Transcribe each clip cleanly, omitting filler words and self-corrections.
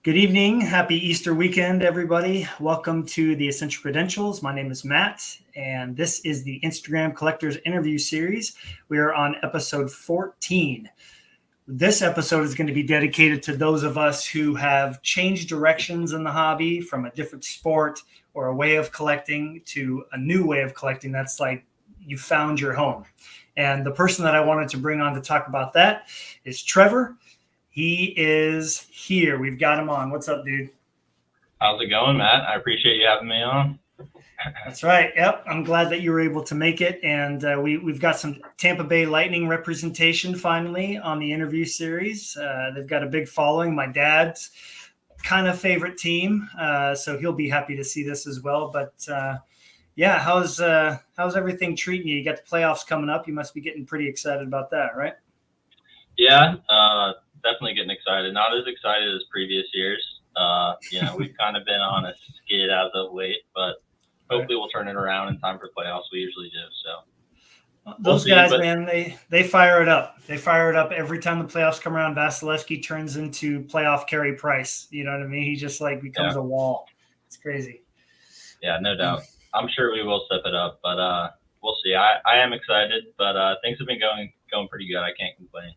Good evening. Happy Easter weekend, everybody. Welcome to the Essential Credentials. My name is Matt, and this is the Instagram Collectors Interview Series. We are on episode 14. This episode is going to be dedicated to those of us who have changed directions in the hobby from a different sport or a way of collecting to a new way of collecting. That's like you found your home. And the person that I wanted to bring on to talk about that is Trevor. He is here. We've got him on. What's up, dude? How's it going, Matt? I appreciate you having me on. That's right. Yep. I'm glad that you were able to make it. And we've got some Tampa Bay Lightning representation finally on the interview series. They've got a big following. My dad's kind of favorite team. So he'll be happy to see this as well. But yeah, how's everything treating you? You got the playoffs coming up. You must be getting pretty excited about that, right? Yeah, definitely getting excited. Not as excited as previous years. We've kind of been on a skid as of late, but hopefully we'll turn it around in time for playoffs. We usually do. So those guys, man, they fire it up. They fire it up every time the playoffs come around. Vasilevsky turns into playoff Carey Price. You know what I mean? He just becomes a wall. It's crazy. Yeah, no doubt. I'm sure we will step it up, but we'll see. I am excited, but things have been going pretty good. I can't complain.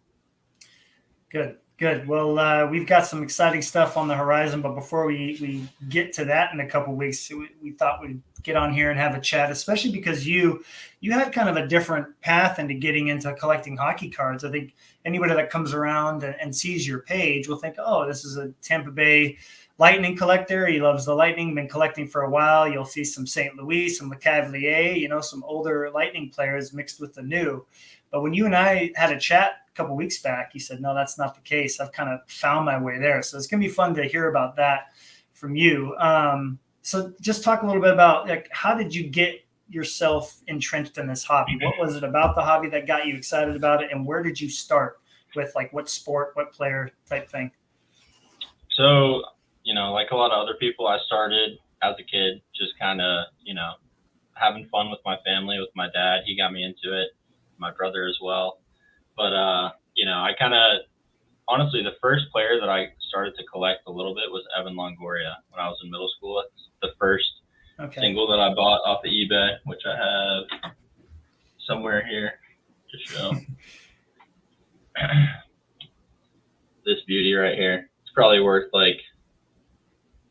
Good. Well, we've got some exciting stuff on the horizon, but before we get to that in a couple of weeks, we thought we'd get on here and have a chat, especially because you had kind of a different path into getting into collecting hockey cards. I think anybody that comes around and sees your page will think, oh, this is a Tampa Bay Lightning collector. He loves the Lightning, been collecting for a while. You'll see some St. Louis, some Le Cavalier, some older Lightning players mixed with the new. But when you and I had a chat a couple weeks back, you said, no, that's not the case. I've kind of found my way there. So it's going to be fun to hear about that from you. So just talk a little bit about how did you get yourself entrenched in this hobby? What was it about the hobby that got you excited about it? And where did you start with what sport, what player type thing? So, like a lot of other people, I started as a kid, just kind of, having fun with my family, with my dad. He got me into it, my brother as well. But, I kind of, honestly, the first player that I started to collect a little bit was Evan Longoria when I was in middle school. It's the first single that I bought off of eBay, which I have somewhere here to show. This beauty right here. It's probably worth like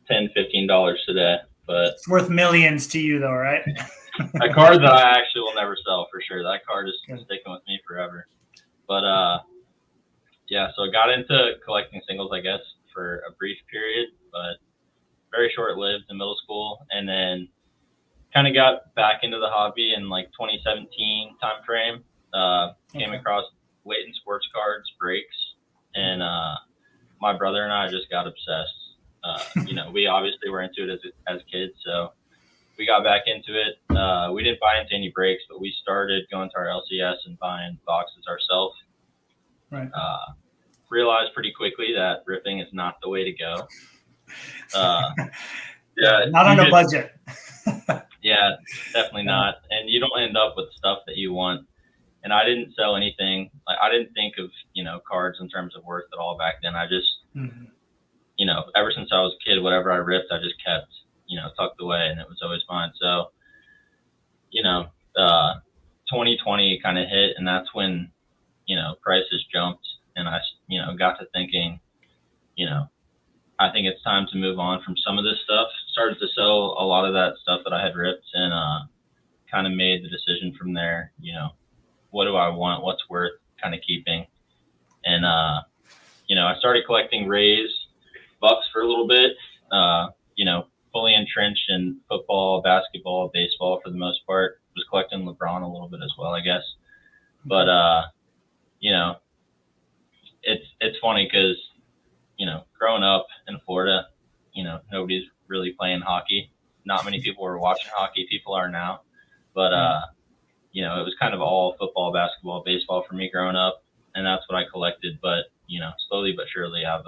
$10, $15 today. But it's worth millions to you though, right? A card that I actually will never sell for sure. That card is sticking with me forever. But so I got into collecting singles, I guess, for a brief period, but very short-lived in middle school, and then kind of got back into the hobby in 2017 time frame. Came across Leighton Sports Cards breaks, and my brother and I just got obsessed. We obviously were into it as kids, so we got back into it. We didn't buy into any breaks, but we started going to our LCS and buying boxes ourselves. Right. Realized pretty quickly that ripping is not the way to go. Not on a budget. Yeah, definitely not. And you don't end up with stuff that you want. And I didn't sell anything. I didn't think of, cards in terms of worth at all back then. I just, ever since I was a kid, whatever I ripped, I just kept, tucked away, and it was always fine. So, 2020 kind of hit, and that's when, prices jumped, and I, got to thinking, I think it's time to move on from some of this stuff. Started to sell a lot of that stuff that I had ripped, and kind of made the decision from there, what do I want? What's worth kind of keeping? And, I started collecting Rays, Bucks for a little bit, fully entrenched in football, basketball, baseball for the most part. Was collecting LeBron a little bit as well, I guess. But, it's funny because, growing up in Florida, nobody's really playing hockey. Not many people were watching hockey. People are now. But, it was kind of all football, basketball, baseball for me growing up. And that's what I collected. But, slowly but surely I've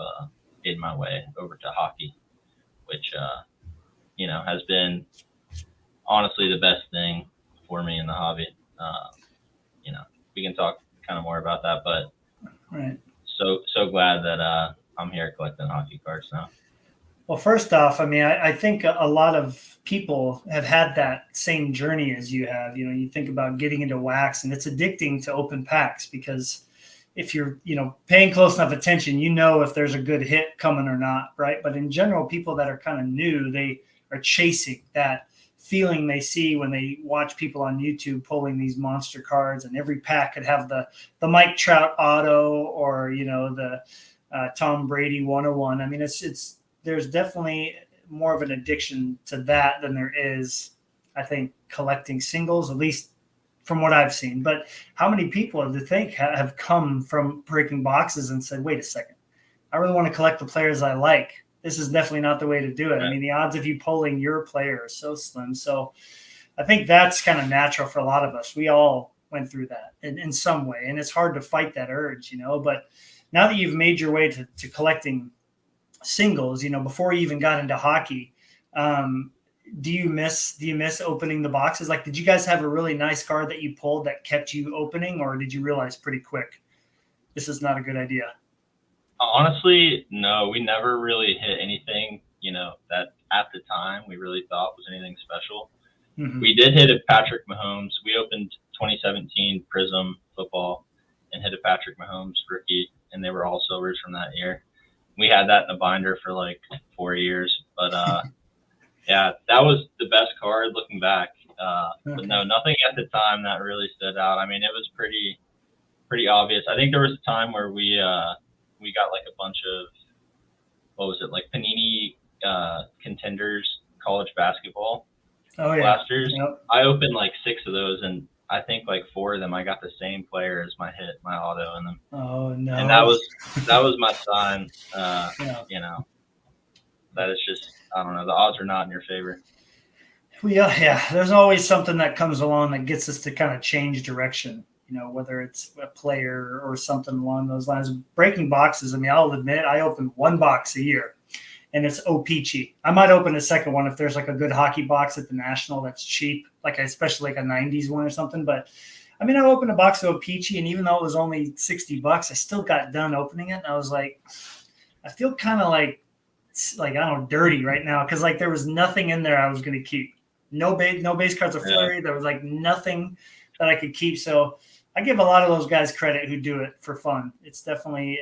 made my way over to hockey, which, has been honestly the best thing for me in the hobby. We can talk kind of more about that, but right. So glad that I'm here collecting hockey cards now. Well, first off, I mean, I think a lot of people have had that same journey as you have. You know, you think about getting into wax, and it's addicting to open packs because if you're, paying close enough attention, you know if there's a good hit coming or not, right? But in general, people that are kind of new, they are chasing that feeling they see when they watch people on YouTube pulling these monster cards, and every pack could have the Mike Trout auto or the Tom Brady 101. I mean, it's there's definitely more of an addiction to that than there is, I think, collecting singles, at least from what I've seen. But how many people do you think have come from breaking boxes and said, wait a second, I really want to collect the players I like. This is definitely not the way to do it. I mean, the odds of you pulling your player are so slim. So I think that's kind of natural for a lot of us. We all went through that in some way, and it's hard to fight that urge, but now that you've made your way to collecting singles, before you even got into hockey, do you miss opening the boxes? Like, did you guys have a really nice card that you pulled that kept you opening, or did you realize pretty quick this is not a good idea? Honestly, no, we never really hit anything, that at the time we really thought was anything special. Mm-hmm. We did hit a Patrick Mahomes. We opened 2017 Prism football and hit a Patrick Mahomes rookie, and they were all silvers from that year. We had that in a binder for like 4 years, but yeah, that was the best card looking back. But no, nothing at the time that really stood out. I mean, it was pretty obvious. I think there was a time where we got like a bunch of, what was it, like Panini Contenders college basketball blasters. Yep. I opened like 6 of those, and I think like 4 of them I got the same player as my auto in them. Oh no! And that was my sign. Yeah. That is just, I don't know. The odds are not in your favor. Well, yeah. There's always something that comes along that gets us to kind of change direction. Whether it's a player or something along those lines. Breaking boxes. I mean, I'll admit I open one box a year, and it's O-Peachy. I might open a second one if there's like a good hockey box at the National that's cheap, like especially like a 90s one or something. But I mean, I opened a box of O-Peachy, and even though it was only $60, I still got done opening it. And I was like, I feel kind of like I don't know, dirty right now, because like there was nothing in there I was going to keep. No base cards of Flurry. Yeah. There was like nothing that I could keep. So I give a lot of those guys credit who do it for fun. It's definitely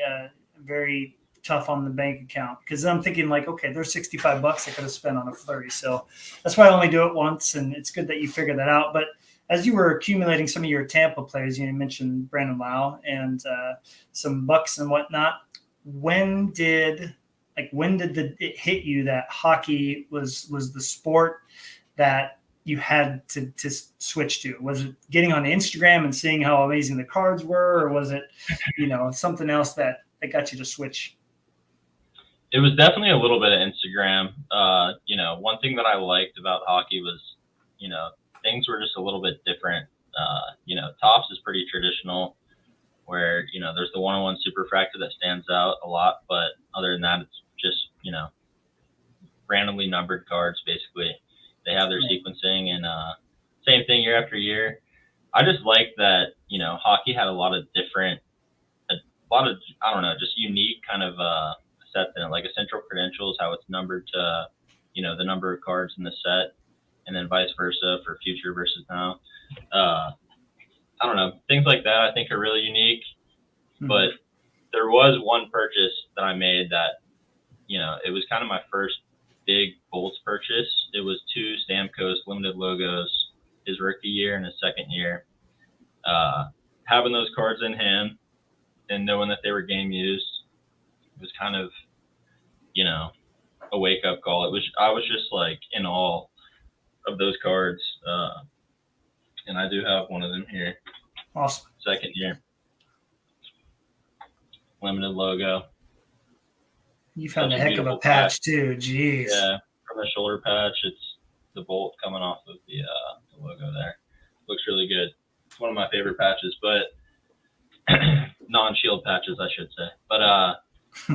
very tough on the bank account, because I'm thinking like, okay, there's $65 I could have spent on a Flurry. So that's why I only do it once, and it's good that you figured that out. But as you were accumulating some of your Tampa players, you mentioned Brandon Lau and some Bucks and whatnot. When did it hit you that hockey was the sport that you had to switch to? Was it getting on Instagram and seeing how amazing the cards were, or was it, something else that got you to switch? It was definitely a little bit of Instagram. One thing that I liked about hockey was, things were just a little bit different. Topps is pretty traditional, where, there's the 101 superfractor that stands out a lot, but other than that, it's just, randomly numbered cards, basically. They have their sequencing, and same thing year after year. I just liked that, hockey had a lot of, I don't know, just unique kind of sets in it, like essential credentials, how it's numbered to, the number of cards in the set, and then vice versa for future versus now. I don't know, things like that I think are really unique. Mm-hmm. But there was one purchase that I made that, it was kind of my first big Bolts purchase. It was 2 Stamkos limited logos his rookie year and his second year. Having those cards in hand and knowing that they were game used, it was kind of, a wake up call. I was just like in awe of those cards. And I do have one of them here. Awesome. Second year. Limited logo. You found a heck of a patch too. Jeez. Yeah, from the shoulder patch, it's the bolt coming off of the logo there. Looks really good. It's one of my favorite patches, but non-shield patches, I should say. But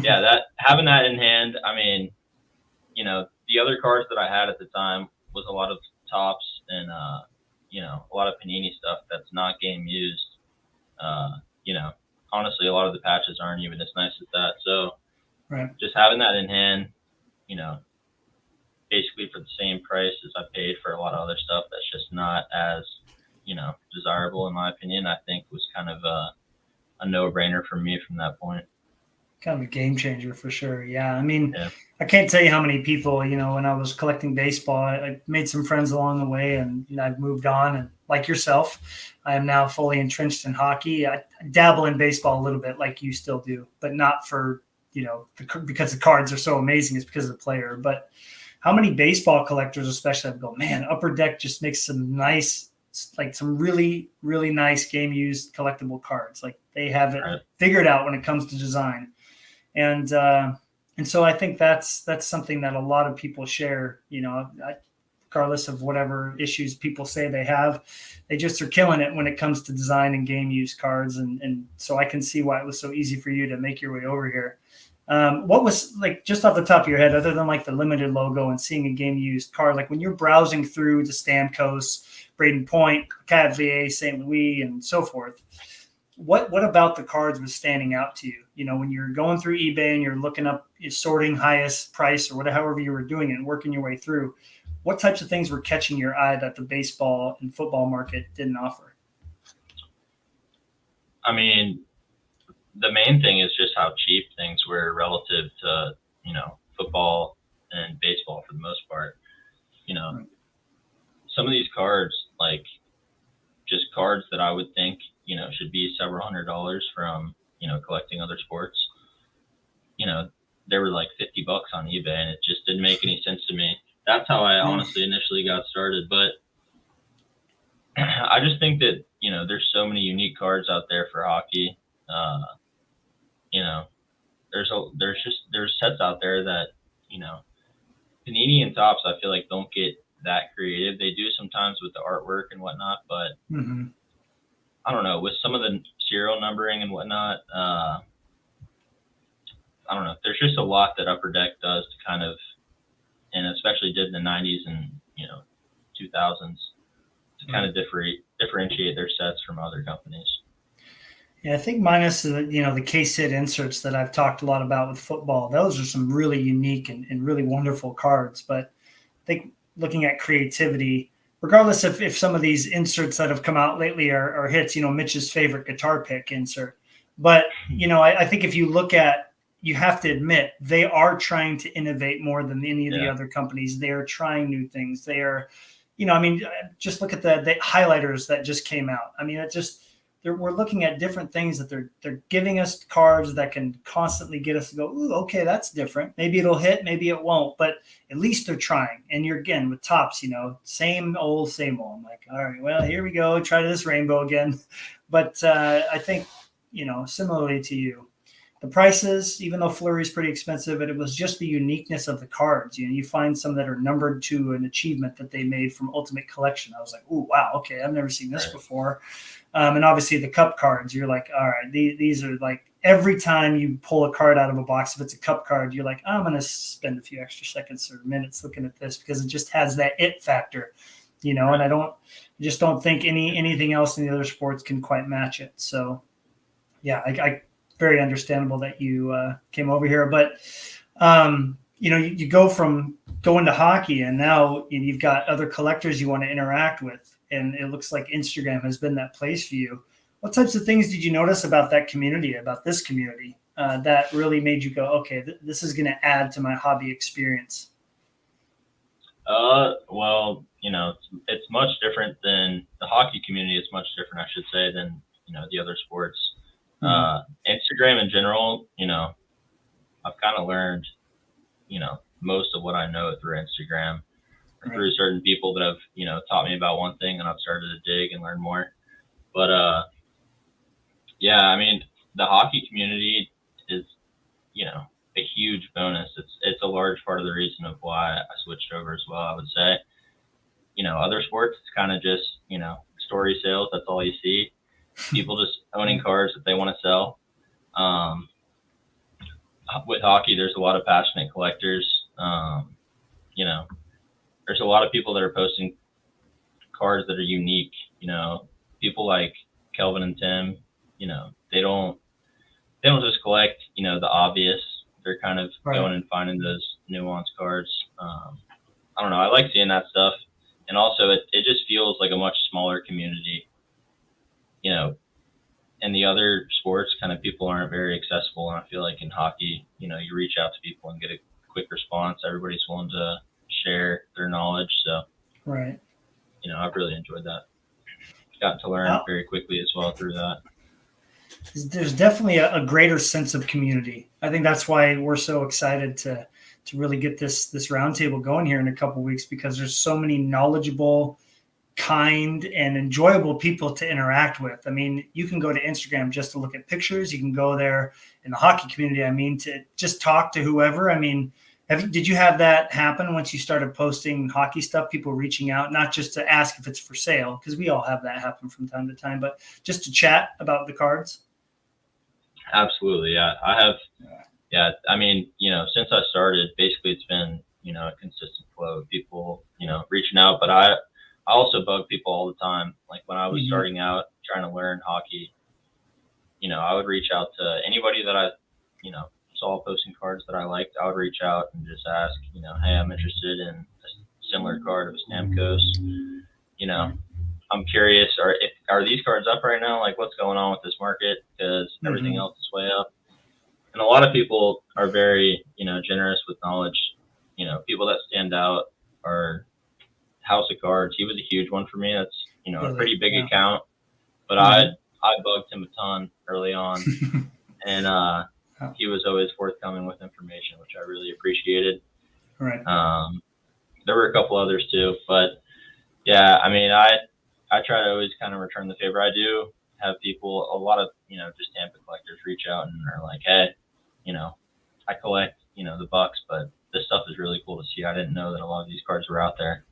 yeah, having that in hand, I mean, the other cards that I had at the time was a lot of Topps and a lot of Panini stuff that's not game used. Honestly, a lot of the patches aren't even as nice as that. So. Right. Just having that in hand, same price as I paid for a lot of other stuff that's just not as, desirable in my opinion, I think was kind of a no-brainer for me from that point. Kind of a game changer for sure. Yeah. I mean, Yeah. I can't tell you how many people, when I was collecting baseball, I made some friends along the way, and I've moved on. And like yourself, I am now fully entrenched in hockey. I dabble in baseball a little bit like you still do, but not for, because the cards are so amazing. It's because of the player. But how many baseball collectors, especially, I go, man, Upper Deck just makes some nice, like some really, really nice game used collectible cards. Like they have it Right. figured out when it comes to design. And so I think that's something that a lot of people share. Regardless of whatever issues people say they have, they just are killing it when it comes to design and game use cards. And so I can see why it was so easy for you to make your way over here. What was, like, just off the top of your head, other than like the limited logo and seeing a game used card, like when you're browsing through the Stamkos, Braden Point, Cavalier, St. Louis, and so forth, what about the cards was standing out to you? When you're going through eBay and you're looking up, you're sorting highest price or whatever, however you were doing it and working your way through, what types of things were catching your eye that the baseball and football market didn't offer? I mean, the main thing is just how cheap things were relative to, football and baseball for the most part. Right. Some of these cards, like just cards that I would think, should be several $100s from, collecting other sports. There were like $50 on eBay, and it just didn't make any sense to me. That's how I honestly initially got started. But I just think that, there's so many unique cards out there for hockey. There's sets out there that, Panini and Topps, I feel like don't get that creative. They do sometimes with the artwork and whatnot, but I don't know, with some of the serial numbering and whatnot, I don't know. There's just a lot that Upper Deck does to kind of, and especially did in the 90s and, 2000s to kind of differentiate their sets from other companies. Yeah, I think minus the case hit inserts that I've talked a lot about with football, those are some really unique and really wonderful cards. But I think looking at creativity, regardless if some of these inserts that have come out lately are hits, Mitch's favorite guitar pick insert. But, I think if you look at, you have to admit, they are trying to innovate more than any of the other companies. They are trying new things. They are, just look at the highlighters that just came out. I mean, we're looking at different things that they're giving us cards that can constantly get us to go, ooh, okay, that's different. Maybe it'll hit, maybe it won't, but at least they're trying. And you're, again, with Topps, same old. I'm like, all right, well, here we go. Try this rainbow again. But I think, similarly to you, the prices, even though Fleury is pretty expensive, but it was just the uniqueness of the cards. You find some that are numbered to an achievement that they made from Ultimate Collection. I was like, oh, wow, okay, I've never seen this before. And obviously the cup cards, you're like, all right, these are like, every time you pull a card out of a box, if it's a cup card, you're like, I'm going to spend a few extra seconds or minutes looking at this because it just has that it factor, and I just don't think anything else in the other sports can quite match it. So, yeah, I very understandable that you came over here. But, you go from going to hockey and now you've got other collectors you want to interact with. And it looks like Instagram has been that place for you. What types of things did you notice about that community, about this community, that really made you go, okay, this is going to add to my hobby experience? Well, it's much different than the hockey community. It's much different, I should say, than, the other sports. Instagram in general, I've kind of learned, most of what I know through Instagram. Through certain people that have, taught me about one thing, and I've started to dig and learn more. But, yeah, I mean, the hockey community is, a huge bonus. It's a large part of the reason of why I switched over as well, I would say. Other sports, it's kind of just, story sales. That's all you see. People just owning cards that they want to sell. With hockey, there's a lot of passionate collectors. There's a lot of people that are posting cards that are unique. People like Kelvin and Tim, they don't just collect, the obvious. They're kind of going and finding those nuanced cards. I don't know. I like seeing that stuff. And also it just feels like a much smaller community, you know, in the other sports kind of people aren't very accessible. And I feel like in hockey, you know, you reach out to people and get a quick response. Everybody's willing to share their knowledge. So, Right. you know, I've really enjoyed that. Gotten to learn very quickly as well through that. There's definitely a greater sense of community. I think that's why we're so excited to really get this roundtable going here in a couple of weeks, because there's so many knowledgeable, kind, and enjoyable people to interact with. I mean, you can go to Instagram just to look at pictures. You can go there in the hockey community, I mean, to just talk to whoever. I mean, did you have that happen once you started posting hockey stuff, people reaching out, not just to ask if it's for sale, because we all have that happen from time to time, but just to chat about the cards? Absolutely. Yeah. I have. Yeah. I mean, you know, since I started, basically it's been, you know, a consistent flow of people, you know, reaching out. But I also bug people all the time. Like when I was starting out trying to learn hockey, you know, I would reach out to anybody that I, you know, saw posting cards that I liked. I would reach out and just ask, you know, hey, I'm interested in a similar card of a Stamkos. You know, I'm curious, are these cards up right now? Like what's going on with this market? Because everything else is way up. And a lot of people are very, you know, generous with knowledge. You know, people that stand out are House of Cards. He was a huge one for me. That's, you know, a pretty big account. But I bugged him a ton early on. And he was always forthcoming with information, which I really appreciated. Right. There were a couple others too. But, yeah, I mean, I try to always kind of return the favor. I do have people, a lot of, you know, just Tampa collectors reach out and are like, hey, you know, I collect, you know, the Bucks, but this stuff is really cool to see. I didn't know that a lot of these cards were out there.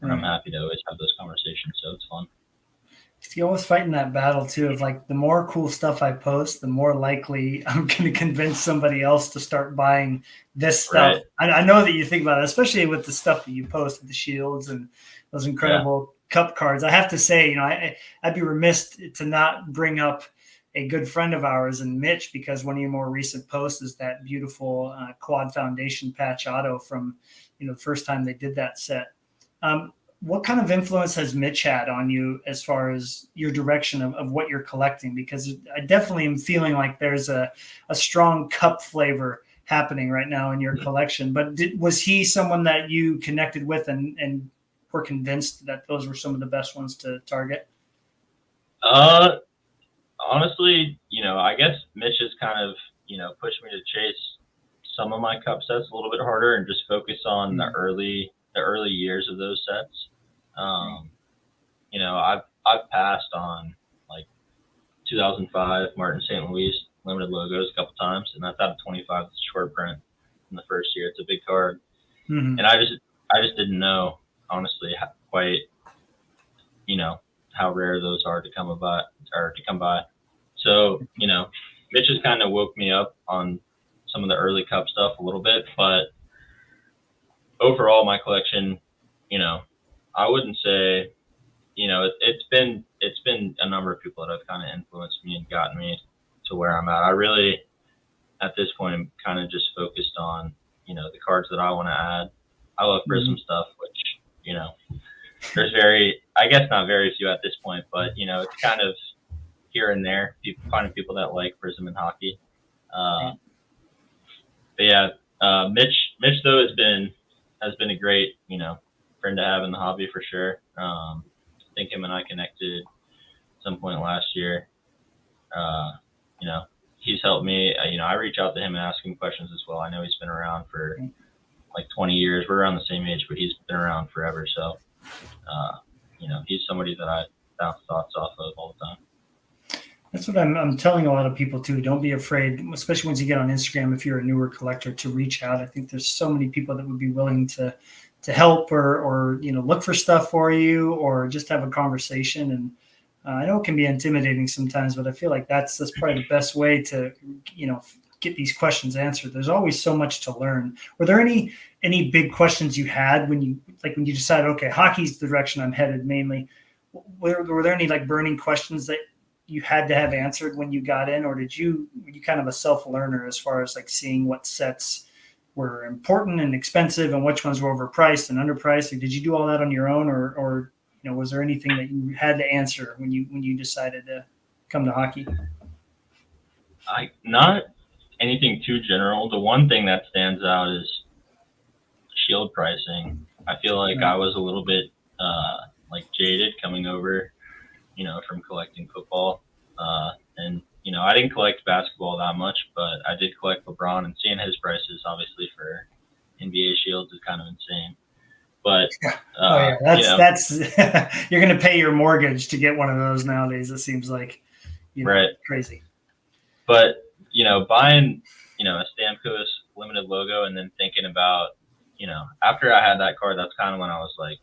And I'm happy to always have those conversations. So it's fun. You're always fighting that battle too of like, the more cool stuff I post, the more likely I'm going to convince somebody else to start buying this stuff. Right. I know that you think about it, especially with the stuff that you post with the shields and those incredible cup cards. I have to say, you know, I'd be remiss to not bring up a good friend of ours and Mitch, because one of your more recent posts is that beautiful Quad Foundation patch auto from, you know, the first time they did that set. What kind of influence has Mitch had on you as far as your direction of what you're collecting? Because I definitely am feeling like there's a strong cup flavor happening right now in your collection. But was he someone that you connected with and were convinced that those were some of the best ones to target? Honestly, you know, I guess Mitch has kind of, you know, pushed me to chase some of my cup sets a little bit harder and just focus on the early years of those sets. You know, I've passed on like 2005 Martin St. Louis limited logos a couple times, and that's out of 25. It's short print in the first year. It's a big card, and I just didn't know, honestly, quite, you know, how rare those are to come by. So, you know, Mitch has kind of woke me up on some of the early cup stuff a little bit, but overall my collection, you know, I wouldn't say, you know, it's been a number of people that have kind of influenced me and gotten me to where I'm at. I really, at this point, I'm kind of just focused on, you know, the cards that I want to add. I love Prism stuff, which, you know, there's I guess not very few at this point, but, you know, it's kind of here and there, finding people that like Prism and hockey. But yeah, Mitch though has been a great, you know, friend to have in the hobby for sure. I think him and I connected at some point last year. You know, he's helped me. You know, I reach out to him and ask him questions as well. I know he's been around for like 20 years. We're around the same age, but he's been around forever. So, you know, he's somebody that I bounce thoughts off of all the time. That's what I'm telling a lot of people too. Don't be afraid, especially once you get on Instagram, if you're a newer collector, to reach out. I think there's so many people that would be willing to help or, you know, look for stuff for you or just have a conversation. And I know it can be intimidating sometimes, but I feel like that's probably the best way to, you know, get these questions answered. There's always so much to learn. Were there any big questions you had when you decided, okay, hockey's the direction I'm headed mainly? Were there any like burning questions that you had to have answered when you got in, or were you kind of a self-learner as far as like seeing what sets were important and expensive, and which ones were overpriced and underpriced? Like, did you do all that on your own, or was there anything that you had to answer when you decided to come to hockey? Not anything too general. The one thing that stands out is shield pricing. I feel like I was a little bit jaded coming over, from collecting football. And I didn't collect basketball that much, but I did collect LeBron, and seeing his prices obviously for NBA shields is kind of insane. But that's you're going to pay your mortgage to get one of those nowadays. It seems like right, crazy. But buying a Stamkos limited logo, and then thinking about after I had that card, that's kind of when I was like,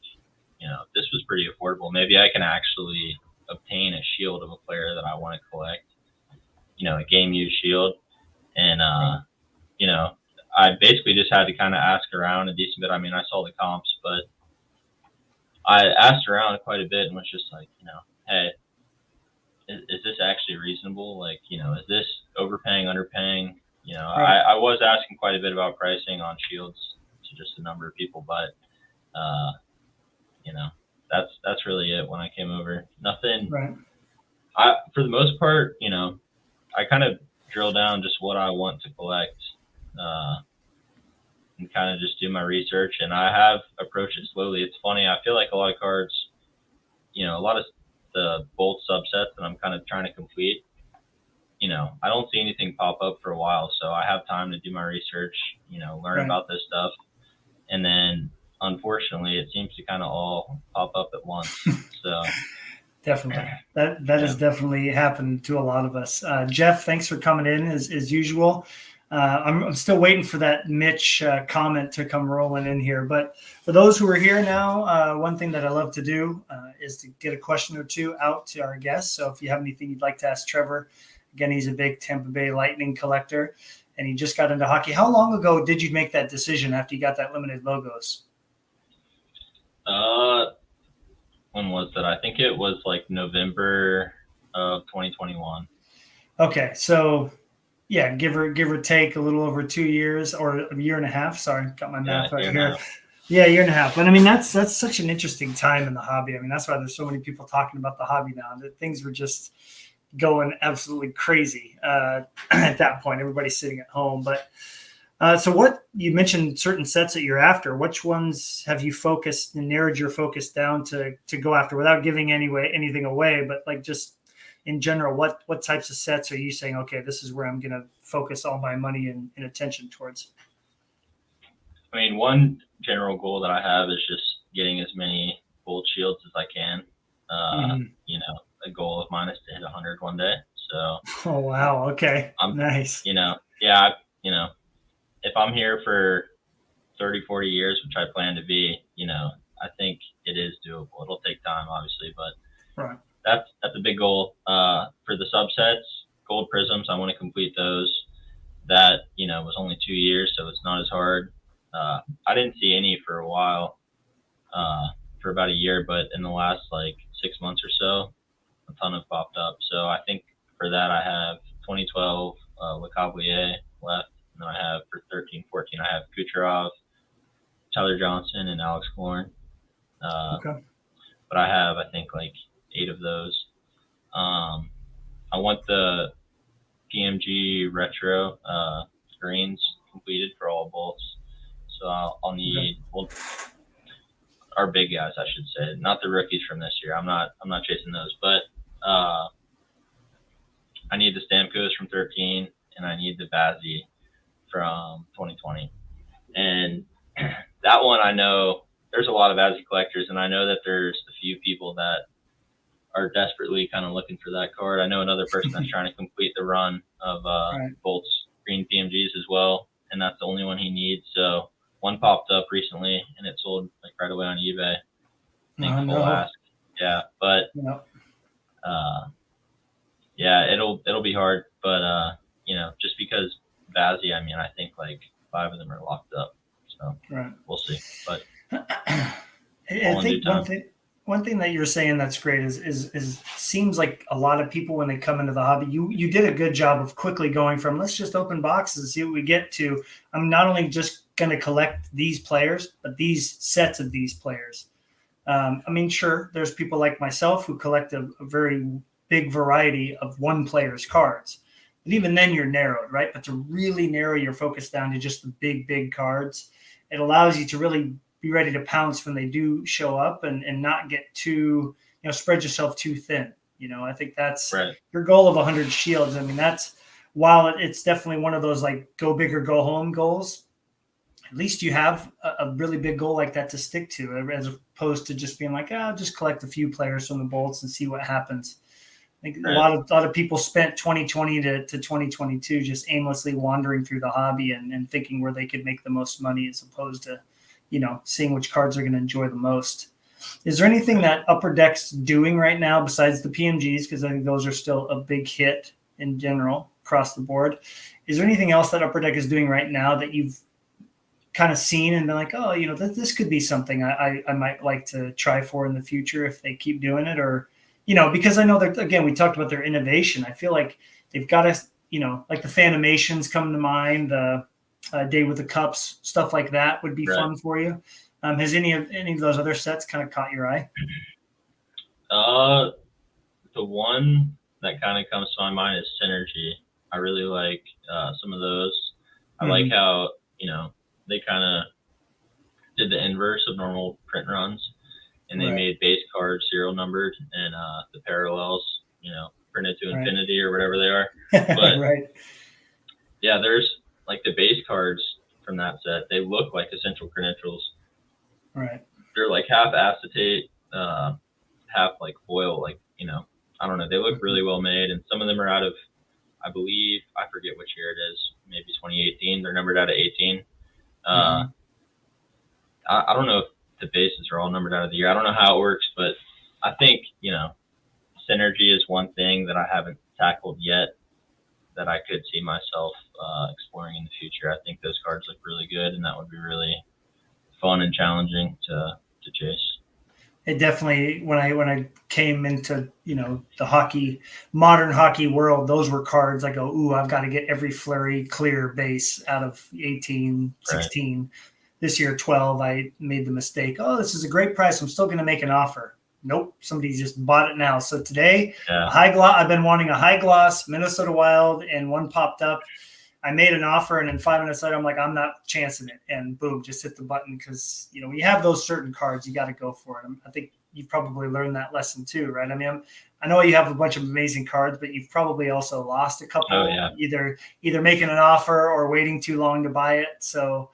this was pretty affordable. Maybe I can actually obtain a shield of a player that I want to collect. A game used shield, and I basically just had to kind of ask around a decent bit. I mean, I saw the comps, but I asked around quite a bit and was just like, hey, is this actually reasonable? Like, is this overpaying, underpaying? Right. I was asking quite a bit about pricing on shields to just a number of people, but that's really it when I came over. Nothing. Right. For the most part, I kind of drill down just what I want to collect, and kind of just do my research. And I have approached it slowly. It's funny. I feel like a lot of cards, a lot of the bolt subsets that I'm kind of trying to complete, I don't see anything pop up for a while. So I have time to do my research, learn about this stuff. And then unfortunately it seems to kind of all pop up at once. So definitely. That has definitely happened to a lot of us. Jeff, thanks for coming in as usual. I'm still waiting for that Mitch comment to come rolling in here. But for those who are here now, one thing that I love to do is to get a question or two out to our guests. So if you have anything you'd like to ask Trevor, again, he's a big Tampa Bay Lightning collector, and he just got into hockey. How long ago did you make that decision after you got that limited logos? When was that? I think it was like November of 2021. Okay, so yeah, give or take a little over 2 years or a year and a half. Sorry, got my math right here. Yeah, a year and a half. But I mean, that's such an interesting time in the hobby. I mean, that's why there's so many people talking about the hobby now. That things were just going absolutely crazy at that point. Everybody's sitting at home. But so what you mentioned certain sets that you're after. Which ones have you focused and narrowed your focus down to go after without giving anything away? But like just in general, what types of sets are you saying, okay, this is where I'm going to focus all my money and attention towards? I mean, one general goal that I have is just getting as many gold shields as I can. A goal of mine is to hit 100 one day. So. Oh, wow. Okay. Nice. If I'm here for 30, 40 years, which I plan to be, I think it is doable. It'll take time, obviously, but right. That's a big goal. For the subsets, gold prisms, I want to complete those. That, was only 2 years, so it's not as hard. I didn't see any for a while, for about a year, but in the last 6 months or so, a ton have popped up. So I think for that I have 2012 Le Cavalier left, and then I have for 13, 14 I have Kucherov, Tyler Johnson, and Alex Killorn. Okay. But I have, I think, 8 of those. I want the PMG retro greens completed for all bolts. So I'll need our big guys, I should say, not the rookies from this year. I'm not chasing those, but I need the Stamkos from 13, and I need the Vazzy from 2020. And that one, I know there's a lot of Vazzy collectors, and I know that there's a few people that are desperately kind of looking for that card. I know another person that's trying to complete the run of Bolt's green PMGs as well, and that's the only one he needs. So one popped up recently, and it sold right away on eBay. I think full ask. Yeah, but it'll be hard. But just because Vazzy, I mean, I think 5 of them are locked up. So we'll see. But I think one thing that you're saying that's great is seems like a lot of people when they come into the hobby, you did a good job of quickly going from let's just open boxes and see what we get to. I'm not only just going to collect these players, but these sets of these players. I mean, sure, there's people like myself who collect a very big variety of one player's cards. But even then you're narrowed, right? But to really narrow your focus down to just the big cards, it allows you to really be ready to pounce when they do show up and not get too, spread yourself too thin. I think that's Right. your goal of 100 shields. I mean, that's, while it's definitely one of those like go big or go home goals, at least you have a really big goal like that to stick to, as opposed to just being like, I'll just collect a few players from the bolts and see what happens. I think Right. a lot of people spent 2020 to 2022 just aimlessly wandering through the hobby and thinking where they could make the most money, as opposed to, seeing which cards are going to enjoy the most. Is there anything that Upper Deck's doing right now besides the PMGs? Because I think those are still a big hit in general across the board. Is there anything else that Upper Deck is doing right now that you've kind of seen and been like, oh, this could be something I might like to try for in the future if they keep doing it? Or, because I know that, again, we talked about their innovation. I feel like they've got to, like the Fanimations come to mind, the Day with the Cups, stuff like that would be Right. fun for you. Has any of those other sets kind of caught your eye? The one that kind of comes to my mind is Synergy. I really like some of those. I like how, they kind of did the inverse of normal print runs, and they made base cards serial numbered and the parallels, printed to infinity or whatever they are. But right. Yeah, there's like the base cards from that set. They look like essential credentials. Right. They're like half acetate, half like foil, like, I don't know. They look really well made, and some of them are out of, I believe, I forget which year it is, maybe 2018. They're numbered out of 18. I don't know if the bases are all numbered out of the year. I don't know how it works, but I think, Synergy is one thing that I haven't tackled yet that I could see myself exploring in the future. I think those cards look really good, and that would be really fun and challenging to chase. It definitely, when I came into, the modern hockey world, those were cards I go, ooh, I've got to get every Fleury clear base out of 18, 16. Right. This year, 12, I made the mistake. Oh, this is a great price. I'm still going to make an offer. Nope. Somebody just bought it now. So today, I've been wanting a high gloss Minnesota Wild, and one popped up. I made an offer, and then 5 minutes later, I'm like, I'm not chancing it. And boom, just hit the button, because, when you have those certain cards, you got to go for it. I think you've probably learned that lesson too, right? I mean, I know you have a bunch of amazing cards, but you've probably also lost a couple, either making an offer or waiting too long to buy it. So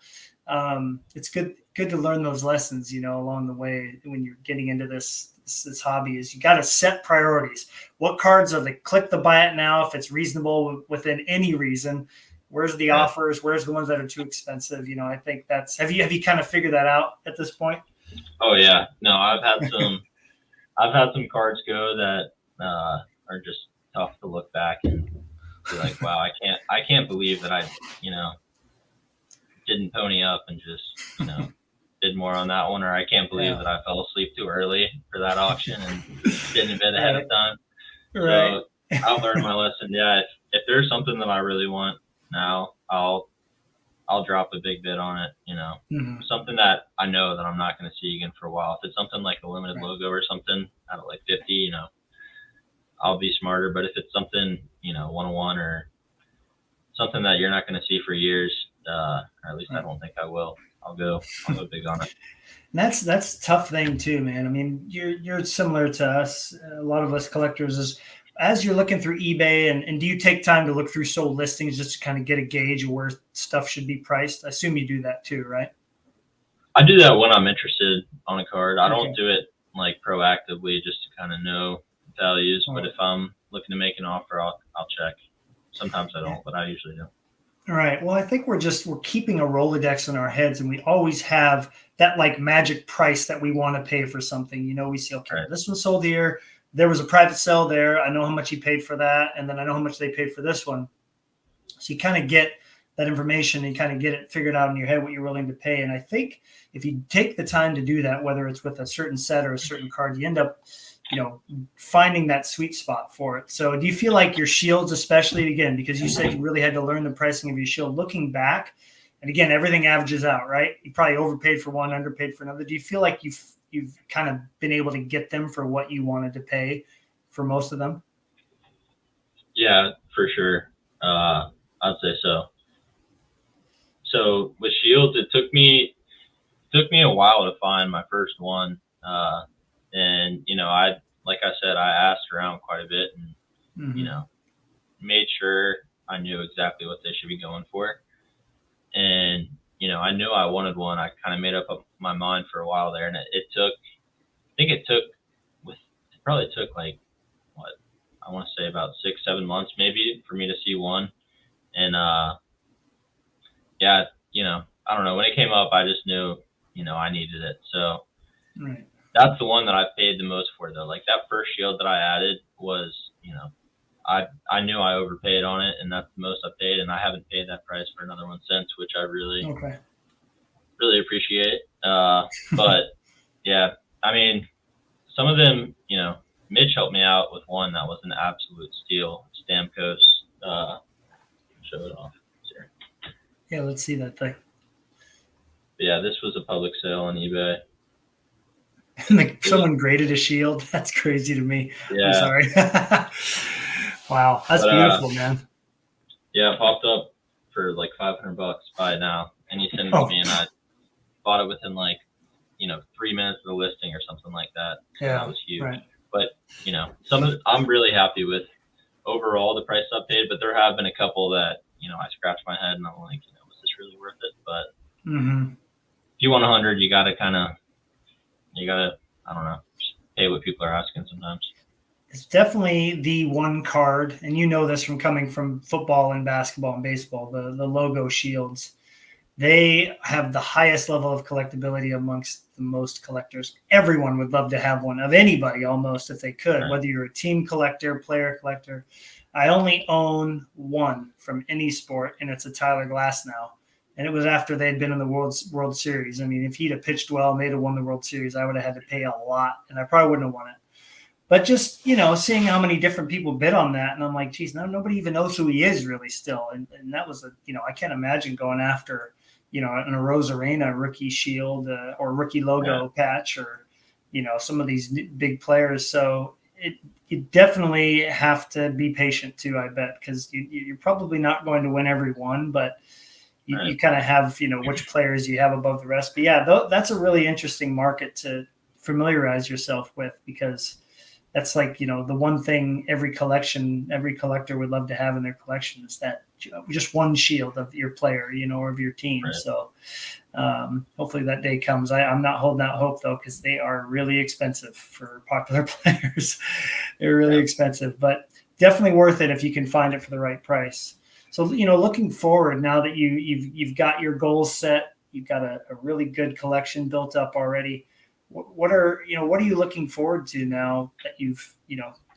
it's good to learn those lessons, along the way when you're getting into this hobby. Is you got to set priorities. What cards are the click the buy it now if it's reasonable within any reason? Where's the offers? Where's the ones that are too expensive? I think that's, have you kind of figured that out at this point? Oh yeah, no, I've had some cards go that are just tough to look back and be like, wow, I can't believe that I didn't pony up and just did more on that one, or I can't believe that I fell asleep too early for that auction and didn't bid ahead of time. Right. So I've learned my lesson. Yeah, if there's something that I really want now, I'll drop a big bid on it, something that I know that I'm not going to see again for a while. If it's something like a limited logo or something out of like 50, I'll be smarter. But if it's something, 101 or something that you're not going to see for years, or at least I don't think I will, I'll go big on it. And that's a tough thing too, man. I mean, you're similar to us. A lot of us collectors is, as you're looking through eBay, and do you take time to look through sold listings just to kind of get a gauge of where stuff should be priced? I assume you do that too, right? I do that when I'm interested on a card. I don't do it like proactively just to kind of know values. But if I'm looking to make an offer, I'll check. Sometimes I don't, but I usually do. All right. Well, I think we're keeping a Rolodex in our heads, and we always have that like magic price that we want to pay for something. We see, okay, this one sold here. There was a private sale there. I know how much he paid for that. And then I know how much they paid for this one. So you kind of get that information and kind of get it figured out in your head what you're willing to pay. And I think if you take the time to do that, whether it's with a certain set or a certain card, you end up, finding that sweet spot for it. So do you feel like your shields, especially again, because you said you really had to learn the pricing of your shield, looking back, and again, everything averages out, right? You probably overpaid for one, underpaid for another. Do you feel like you've kind of been able to get them for what you wanted to pay for most of them? Yeah, for sure. I'd say so. So with shields, it took me a while to find my first one. And like I said, I asked around quite a bit and, made sure I knew exactly what they should be going for. And, I knew I wanted one. I kind of made up my mind for a while there, and it probably took like, what, I want to say about 6-7 months maybe for me to see one. And, yeah, I don't know, when it came up, I just knew, I needed it. So right. That's the one that I paid the most for, though. Like that first shield that I added was, I knew I overpaid on it, and that's the most I paid, and I haven't paid that price for another one since, which I really appreciate. But yeah, I mean, some of them, Mitch helped me out with one that was an absolute steal. Stamkos, show it off. Sorry. Yeah, let's see that thing. But yeah, this was a public sale on eBay. Like someone graded a shield. That's crazy to me. Yeah. I'm sorry. Wow, that's beautiful, man. Yeah, it popped up for like $500. Buy it now, and he sent it to me, and I bought it within 3 minutes of the listing or something like that. So yeah, that was huge. Right. But I'm really happy with overall the price I paid. But there have been a couple that I scratched my head and I'm like, was this really worth it? But if you want 100, you gotta I don't know, just pay what people are asking sometimes. It's definitely the one card, and this from coming from football and basketball and baseball, the logo shields. They have the highest level of collectability amongst the most collectors. Everyone would love to have one of anybody almost if they could, right. Whether you're a team collector, player collector. I only own one from any sport, and it's a Tyler Glasnow. And it was after they'd been in the World Series. I mean, if he'd have pitched well and they'd have won the World Series, I would have had to pay a lot, and I probably wouldn't have won it. But just, seeing how many different people bid on that, and I'm like, geez, nobody even knows who he is really still. And that was I can't imagine going after, in a Rosarena rookie shield or rookie logo patch or, some of these big players. So you definitely have to be patient too, I bet, because you're probably not going to win every one, but you kind of have, which players you have above the rest. But yeah, that's a really interesting market to familiarize yourself with, because that's like, the one thing every collector would love to have in their collection is that just one shield of your player, or of your team. Right. So hopefully that day comes. I'm not holding out hope though, because they are really expensive for popular players. They're really expensive, but definitely worth it if you can find it for the right price. So, looking forward, now that you've got your goals set, you've got a really good collection built up already. What are you looking forward to now that you've,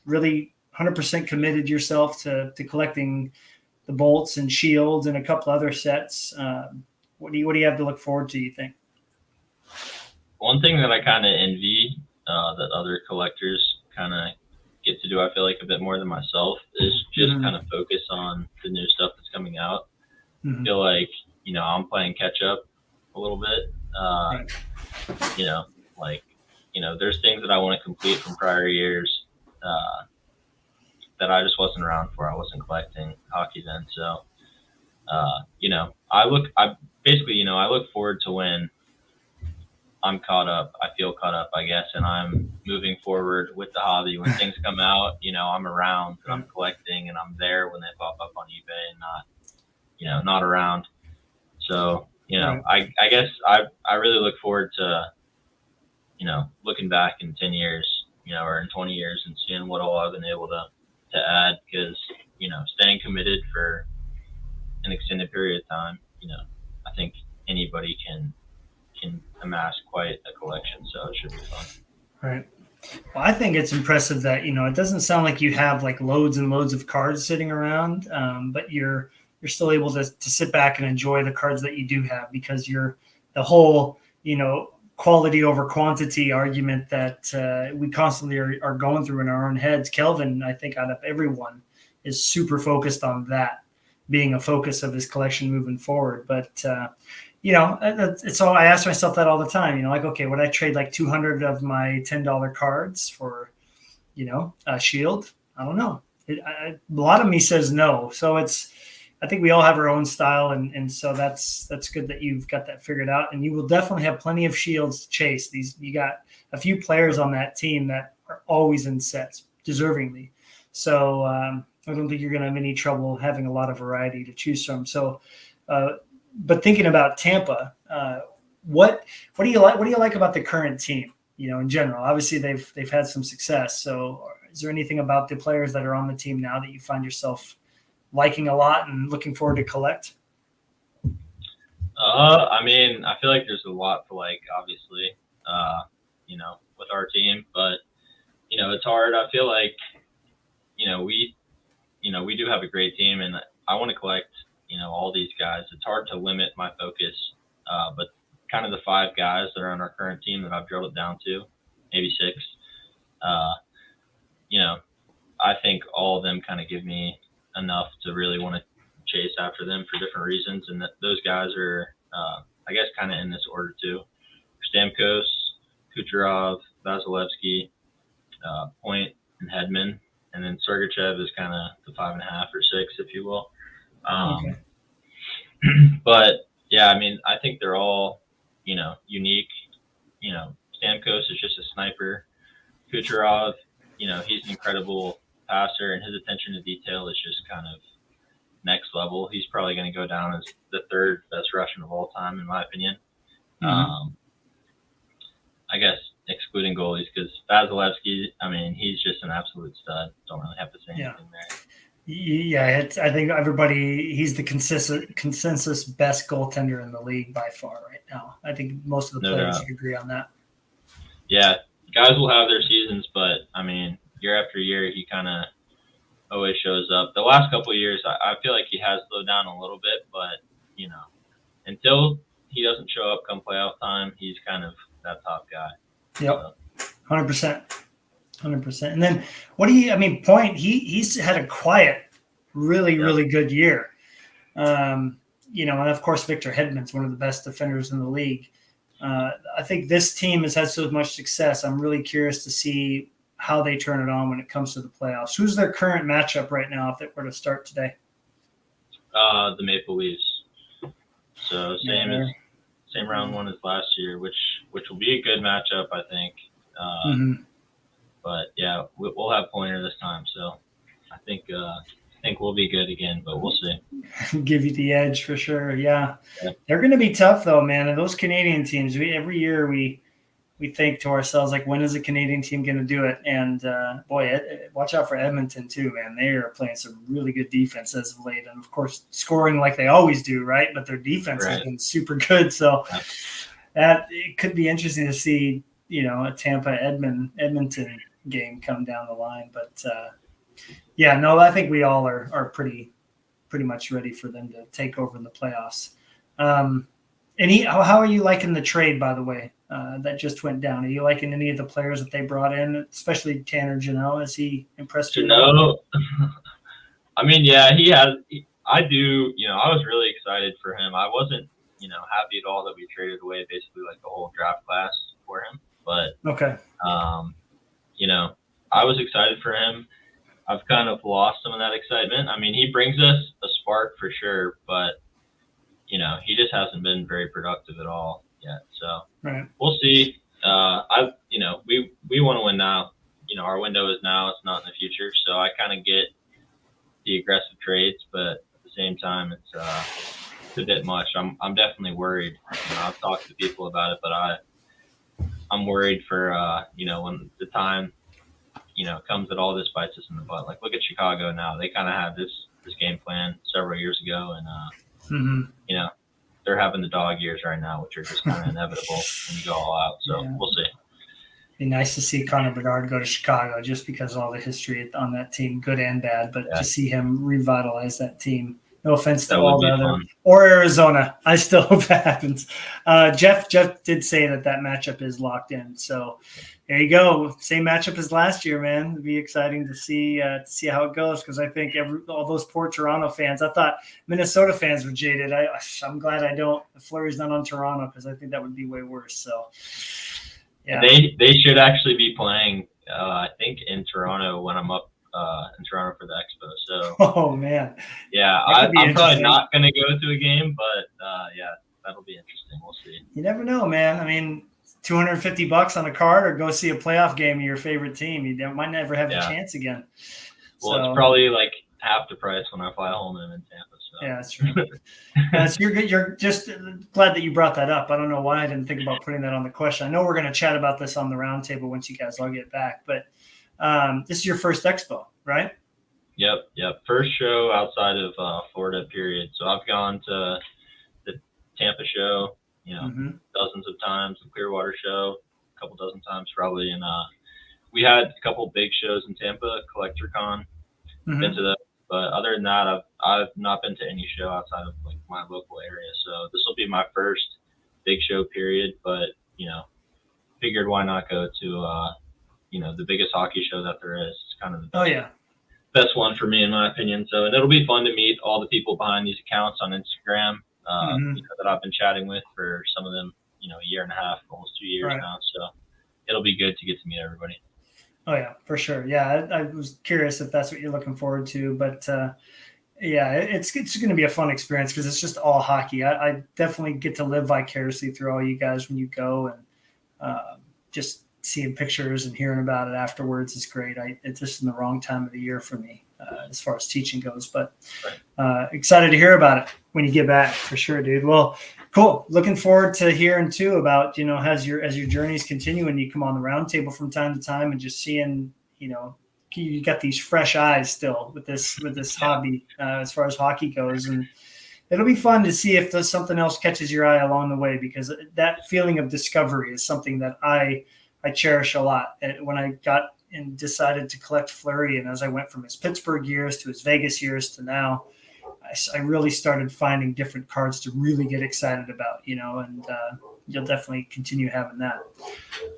really 100% committed yourself to collecting the bolts and shields and a couple other sets? What do you have to look forward to, you think? One thing that I kind of envy that other collectors kind of get to do, I feel like, a bit more than myself, is just kind of focus on the new stuff that's coming out. I feel like, I'm playing catch up a little bit. There's things that I want to complete from prior years that I just wasn't around for. I wasn't collecting hockey then. So, I look forward to when I'm caught up. I feel caught up, I guess, and I'm moving forward with the hobby. When things come out, I'm around and I'm collecting and I'm there when they pop up on eBay and not around. So, I guess I really look forward to, looking back in 10 years, or in 20 years and seeing what all I've been able to add, because, staying committed for an extended period of time, I think anybody can amass quite a collection, so it should be fun. Right. Well, I think it's impressive that, it doesn't sound like you have like loads and loads of cards sitting around, but you're you're still able to sit back and enjoy the cards that you do have, because you're the whole, quality over quantity argument that we constantly are going through in our own heads. Kelvin, I think out of everyone, is super focused on that being a focus of his collection moving forward. But, it's all, I ask myself that all the time, okay, would I trade like 200 of my $10 cards for, a shield? I don't know. A lot of me says no. So I think we all have our own style, and so that's good that you've got that figured out, and you will definitely have plenty of shields to chase. You got a few players on that team that are always in sets, deservingly. So I don't think you're going to have any trouble having a lot of variety to choose from. So, but thinking about Tampa, what do you like? What do you like about the current team? In general, obviously they've had some success. So, is there anything about the players that are on the team now that you find yourself liking a lot and looking forward to collect? I feel like there's a lot to like, obviously, with our team, but it's hard. I feel like, we do have a great team, and I want to collect, all these guys. It's hard to limit my focus, but kind of the 5 guys that are on our current team that I've drilled it down to, maybe 6. I think all of them kind of give me enough to really want to chase after them for different reasons, and that those guys are, I guess, kind of in this order too: Stamkos, Kucherov, Vasilevsky, Point, and Hedman, and then Sergachev is kind of the 5.5 or 6, if you will. Okay. But yeah, I think they're all, unique. Stamkos is just a sniper. Kucherov, he's an incredible passer, and his attention to detail is just kind of next level. He's probably going to go down as the 3rd best Russian of all time, in my opinion. Mm-hmm. I guess excluding goalies, because Vasilevsky, he's just an absolute stud. Don't really have to say anything there. Yeah, I think he's the consensus best goaltender in the league by far right now. I think most of the players would agree on that. Yeah, guys will have their seasons, but year after year, he kind of always shows up. The last couple of years, I feel like he has slowed down a little bit, but until he doesn't show up come playoff time, he's kind of that top guy. Yep, 100%. 100%. And then Point, he's had a quiet, really good year. And of course, Victor Hedman's one of the best defenders in the league. I think this team has had so much success. I'm really curious to see how they turn it on when it comes to the playoffs. Who's their current matchup right now if it were to start today? The Maple Leafs. So same round 1 as last year, which will be a good matchup, I think. But yeah, we'll have Pointer this time, so I think we'll be good again, but we'll see. Give you the edge for sure. Yeah. They're going to be tough though, man. And those Canadian teams, every year we think to ourselves, like, when is a Canadian team going to do it? And watch out for Edmonton too, man. They are playing some really good defense as of late, and of course scoring like they always do, right? But their defense has been super good, so that it could be interesting to see, a Tampa Edmonton game come down the line. But I think we all are pretty much ready for them to take over in the playoffs. How are you liking the trade, by the way, that just went down? Are you liking any of the players that they brought in, especially Tanner Janelle? Has he impressed you? No. Yeah, he has. I do. I was really excited for him. I wasn't, happy at all that we traded away basically like the whole draft class for him. But okay. I was excited for him. I've kind of lost some of that excitement. He brings us a spark for sure, but he just hasn't been very productive at all yet. So We'll see. We want to win now. Our window is now. It's not in the future. So I kind of get the aggressive trades, but at the same time, it's a bit much. I'm definitely worried. I've talked to people about it, but I'm worried for when the time comes that all this bites us in the butt. Like, look at Chicago now. They kind of had this game plan several years ago, and they're having the dog years right now, which are just kind of inevitable when you go all out. So we'll see. Be nice to see Connor Bedard go to Chicago, just because of all the history on that team, good and bad. But to see him revitalize that team No offense to That all would the be other fun. or Arizona. I still hope that happens. Jeff did say that matchup is locked in. So there you go. Same matchup as last year, man. It'd be exciting to see how it goes because I think all those poor Toronto fans. I thought Minnesota fans were jaded. I'm glad I don't. The Flurry's not on Toronto because I think that would be way worse. So yeah, they should actually be playing. I think in Toronto when I'm up in Toronto for the Expo. So oh man, yeah, I'm probably not going to go to a game, but yeah, that'll be interesting. We'll see. You never know, man. I mean, $250 on a card, or go see a playoff game of your favorite team. You might never have a chance again. Well, it's probably like half the price when I fly home and I'm in Tampa. So. Yeah, that's true. So you're just glad that you brought that up. I don't know why I didn't think about putting that on the question. I know we're going to chat about this on the roundtable once you guys all get back, but this is your first Expo, right? Yep. First show outside of Florida, period. So I've gone to the Tampa show, dozens of times, the Clearwater show, a couple dozen times probably, and we had a couple big shows in Tampa, CollectorCon. Been to those, but other than that, I've not been to any show outside of like my local area. So this will be my first big show period. But figured why not go to the biggest hockey show that there is. It's kind of the best one for me in my opinion. So and it'll be fun to meet all the people behind these accounts on Instagram that I've been chatting with for some of them, a year and a half, almost 2 years now. So it'll be good to get to meet everybody. Oh yeah, for sure. Yeah, I was curious if that's what you're looking forward to, but it's going to be a fun experience because it's just all hockey. I definitely get to live vicariously through all you guys when you go, and just seeing pictures and hearing about it afterwards is great. It's just in the wrong time of the year for me as far as teaching goes, but excited to hear about it when you get back for sure, dude. Well, cool. Looking forward to hearing too about, as your journeys continue and you come on the roundtable from time to time and just seeing, you got these fresh eyes still with this hobby as far as hockey goes. And it'll be fun to see if there's something else catches your eye along the way, because that feeling of discovery is something that I cherish a lot. And when I got and decided to collect Fleury, and as I went from his Pittsburgh years to his Vegas years to now, I really started finding different cards to really get excited about, and you'll definitely continue having that.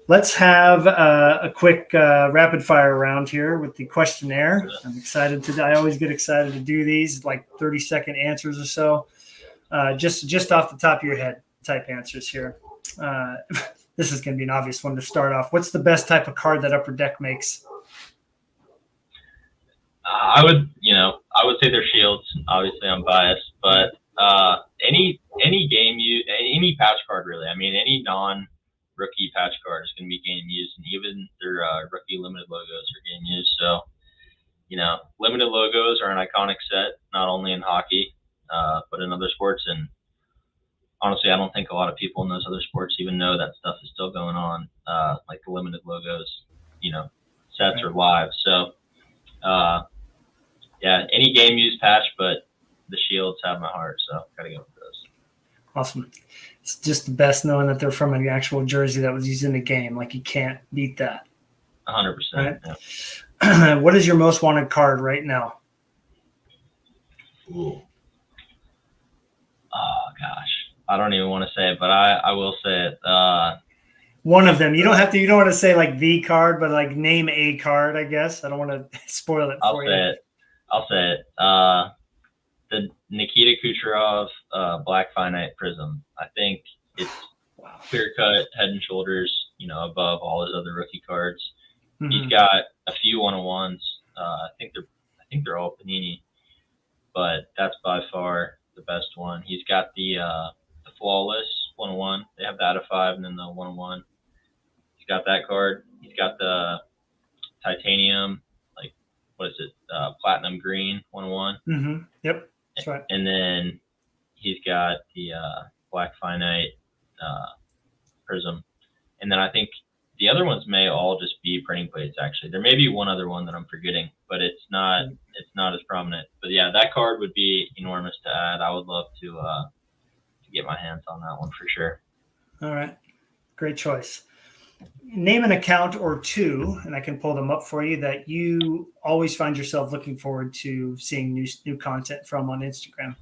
Let's have a quick rapid fire round here with the questionnaire. I'm excited I always get excited to do these, like 30-second answers or so. Just off the top of your head type answers here. This is going to be an obvious one to start off. What's the best type of card that Upper Deck makes? I would say they're shields. Obviously, I'm biased, but any game any patch card really. I mean, any non-rookie patch card is going to be game used, and even their rookie limited logos are game used. So, limited logos are an iconic set, not only in hockey, but in other sports. And honestly, I don't think a lot of people in those other sports even know that stuff is still going on. Like the limited logos, sets are live. So. Any game used patch, but the shields have my heart, so gotta go with those. Awesome. It's just the best knowing that they're from an actual jersey that was used in the game. Like, you can't beat that. 100%. Right? Yeah. What is your most wanted card right now? Ooh. Oh gosh, I don't even want to say it, but I will say it. One of them. You don't want to say like the card, but like name a card, I guess. I don't want to spoil it for you. I'll say it. The Nikita Kucherov Black Finite Prism. I think it's clear cut, head and shoulders, above all his other rookie cards. Mm-hmm. He's got a few 101s. I think they're all Panini, but that's by far the best one. He's got the flawless 101. They have the out of 5 and then the 101. He's got that card. He's got the titanium, what is it? Platinum green 101. Mm-hmm. Yep, that's right. And then he's got the Black Finite Prism. And then I think the other ones may all just be printing plates. Actually, there may be one other one that I'm forgetting, but it's not as prominent. But yeah, that card would be enormous to add. I would love to get my hands on that one for sure. All right, great choice. name an account or two, and I can pull them up for you, that you always find yourself looking forward to seeing new content from on Instagram.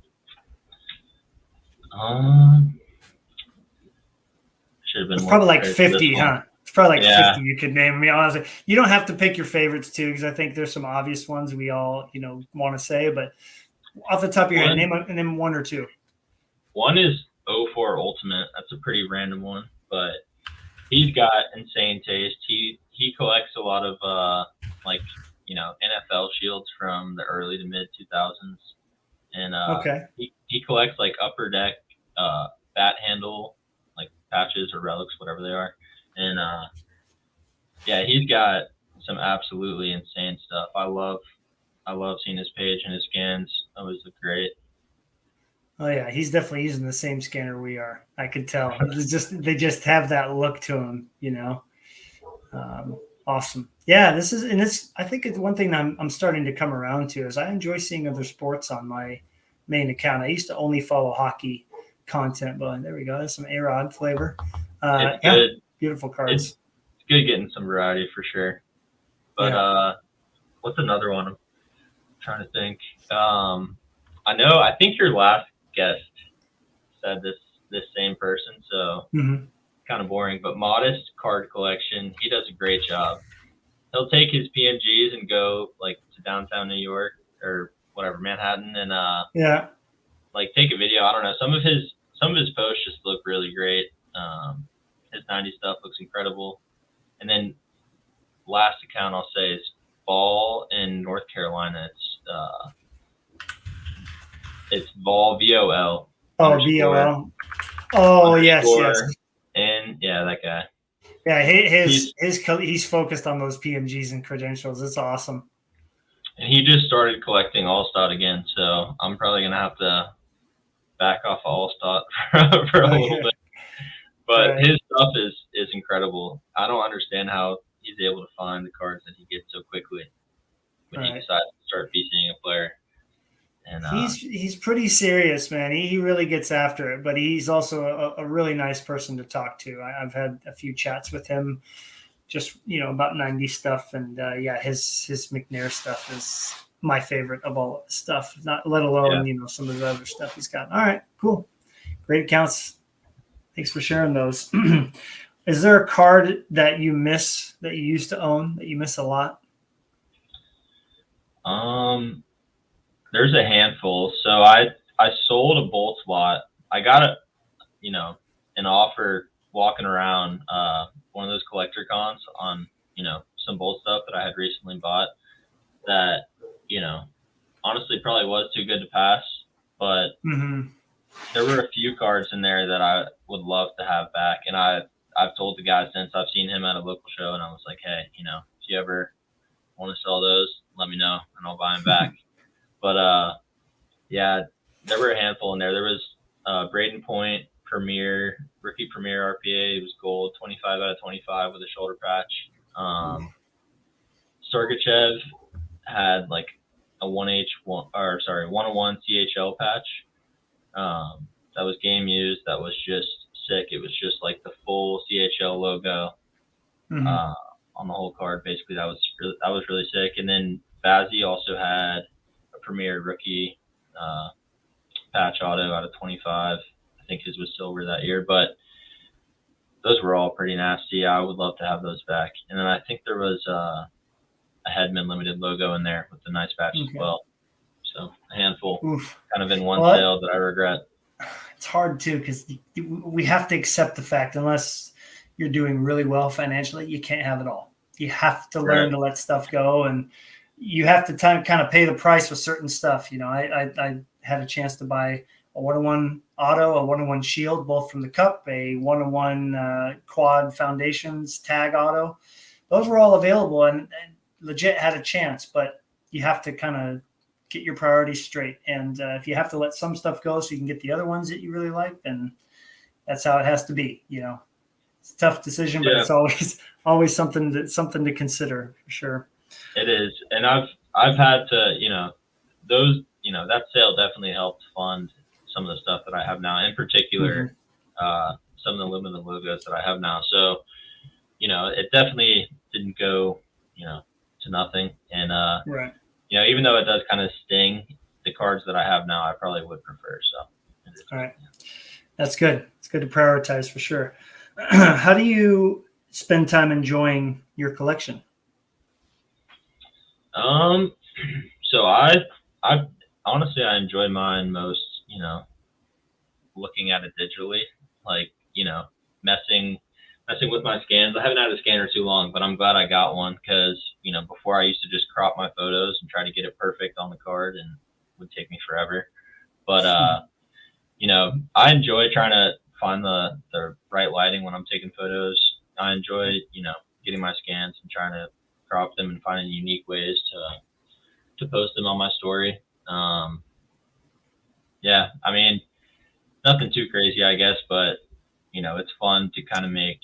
Should have been It's more probably like prepared for this 50, one. huh? It's probably like Yeah. 50 you could name. I mean, honestly, you don't have to pick your favorites too, because I think there's some obvious ones we all, want to say, but off the top of your head, name one or two. One is 04 Ultimate. That's a pretty random one, but he's got insane taste. He collects a lot of NFL shields from the early to mid 2000s, and Okay. he collects like upper deck bat handle like patches or relics, whatever they are, and yeah, he's got some absolutely insane stuff. I love seeing his page and his scans. Always look great. Oh yeah, he's definitely using the same scanner we are. I could tell. They just have that look to them. Awesome. Yeah, I think it's one thing I'm starting to come around to is I enjoy seeing other sports on my main account. I used to only follow hockey content, but there we go. That's some A-Rod flavor. It's good. Beautiful cards. It's good getting some variety for sure. But what's another one? I'm trying to think. I think your last guest said this same person, so kind of boring, but Modest card collection. He does a great job. He'll take his PNGs and go like to downtown New York or whatever, Manhattan, and like take a video. I don't know. Some of his posts just look really great. His 90s stuff looks incredible. And then last account I'll say is Ball in North Carolina. It's Vol VOL. Oh, VOL. Oh, yes. And yeah, that guy. Yeah, he's focused on those PMGs and credentials. It's awesome. And he just started collecting All-Star again, so I'm probably gonna have to back off All-Star for a little bit. But his stuff is incredible. I don't understand how he's able to find the cards that he gets so quickly when he decides to start VCing a player. And he's pretty serious, man. He really gets after it, but he's also a really nice person to talk to. I've had a few chats with him, just about 90 stuff, and his McNair stuff is my favorite of all of the stuff. Not let alone some of the other stuff he's got. All right, cool, great accounts. Thanks for sharing those. Is there a card that you miss that you used to own that you miss a lot? There's a handful. So I sold a Bolts lot. I got an offer walking around one of those collector cons on some Bolt stuff that I had recently bought that honestly probably was too good to pass, but there were a few cards in there that I would love to have back, and I've told the guy since. I've seen him at a local show, and I was like, hey, if you ever want to sell those, let me know and I'll buy them back. But there were a handful in there. There was Braden Point rookie Premier RPA. It was gold, 25 out of 25 with a shoulder patch. Sergachev had like a 101 CHL patch. That was game used. That was just sick. It was just like the full CHL logo on the whole card. Basically, that was really sick. And then Bazzi also had a Premier rookie patch auto out of 25. I think his was silver that year, but those were all pretty nasty. I would love to have those back. And then I think there was a Hedman limited logo in there with the nice patch as well. So a handful, kind of in one sale that I regret. It's hard too because we have to accept the fact unless you're doing really well financially, you can't have it all. You have to learn to let stuff go, and you have to kind of pay the price with certain stuff. I had a chance to buy a 101 auto, a 101 shield, both from the Cup, a 101 quad foundations tag auto. Those were all available and legit had a chance, but you have to kind of get your priorities straight. And if you have to let some stuff go so you can get the other ones that you really like, then that's how it has to be. It's a tough decision, but it's always something to consider for sure. It is. And I've had to, that sale definitely helped fund some of the stuff that I have now, in particular, some of the limited logos that I have now. So, it definitely didn't go, to nothing. And, Right. even though it does kind of sting, the cards that I have now, I probably would prefer. So, All right. That's good. It's good to prioritize for sure. How do you spend time enjoying your collection? So I honestly, I enjoy mine most, looking at it digitally, like, messing with my scans. I haven't had a scanner too long, but I'm glad I got one because, before I used to just crop my photos and try to get it perfect on the card and it would take me forever. But, I enjoy trying to find the right lighting when I'm taking photos. I enjoy, getting my scans and trying to crop them and finding unique ways to post them on my story. Yeah, I mean, nothing too crazy, I guess, but it's fun to kind of make.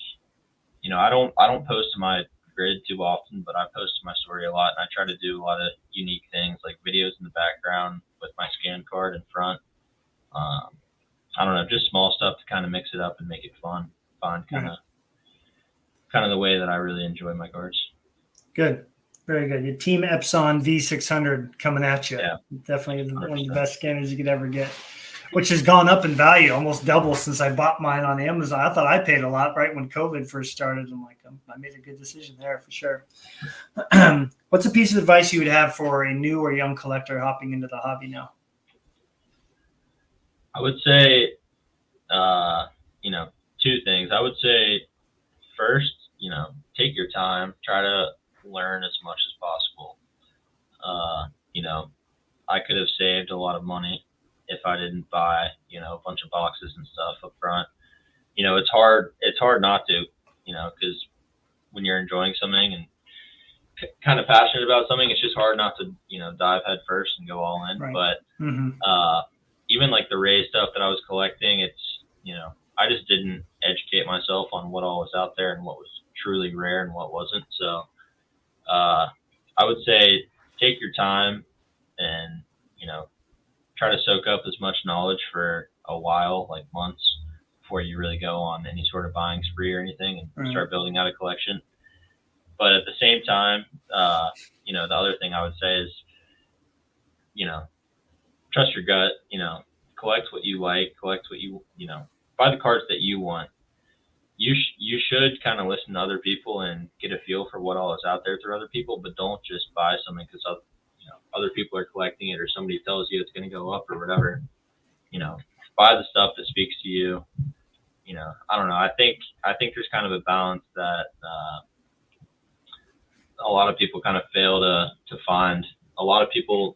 I don't post to my grid too often, but I post to my story a lot, and I try to do a lot of unique things like videos in the background with my scan card in front. I don't know, just small stuff to kind of mix it up and make it fun. Kind of the way that I really enjoy my cards. Good. Very good. Your Team Epson V600 coming at you. Yeah. Definitely 100%. one of the best scanners you could ever get, which has gone up in value, almost double since I bought mine on Amazon. I thought I paid a lot right when COVID first started. I'm like, I made a good decision there for sure. What's a piece of advice you would have for a new or young collector hopping into the hobby now? I would say, two things. I would say first, take your time, try to learn as much as possible. I could have saved a lot of money if I didn't buy, a bunch of boxes and stuff up front. It's hard not to, because when you're enjoying something and kind of passionate about something, it's just hard not to, dive head first and go all in. Right. But, Mm-hmm. Even like the Ray stuff that I was collecting, it's, I just didn't educate myself on what all was out there and what was truly rare and what wasn't. So, I would say take your time and, try to soak up as much knowledge for a while, like months, before you really go on any sort of buying spree or anything and start building out a collection. But at the same time, the other thing I would say is, trust your gut, collect what you like, collect what buy the cards that you want. You should kind of listen to other people and get a feel for what all is out there through other people, but don't just buy something because other people are collecting it or somebody tells you it's going to go up or whatever. Buy the stuff that speaks to you. I don't know. I think there's kind of a balance that a lot of people kind of fail to find. A lot of people,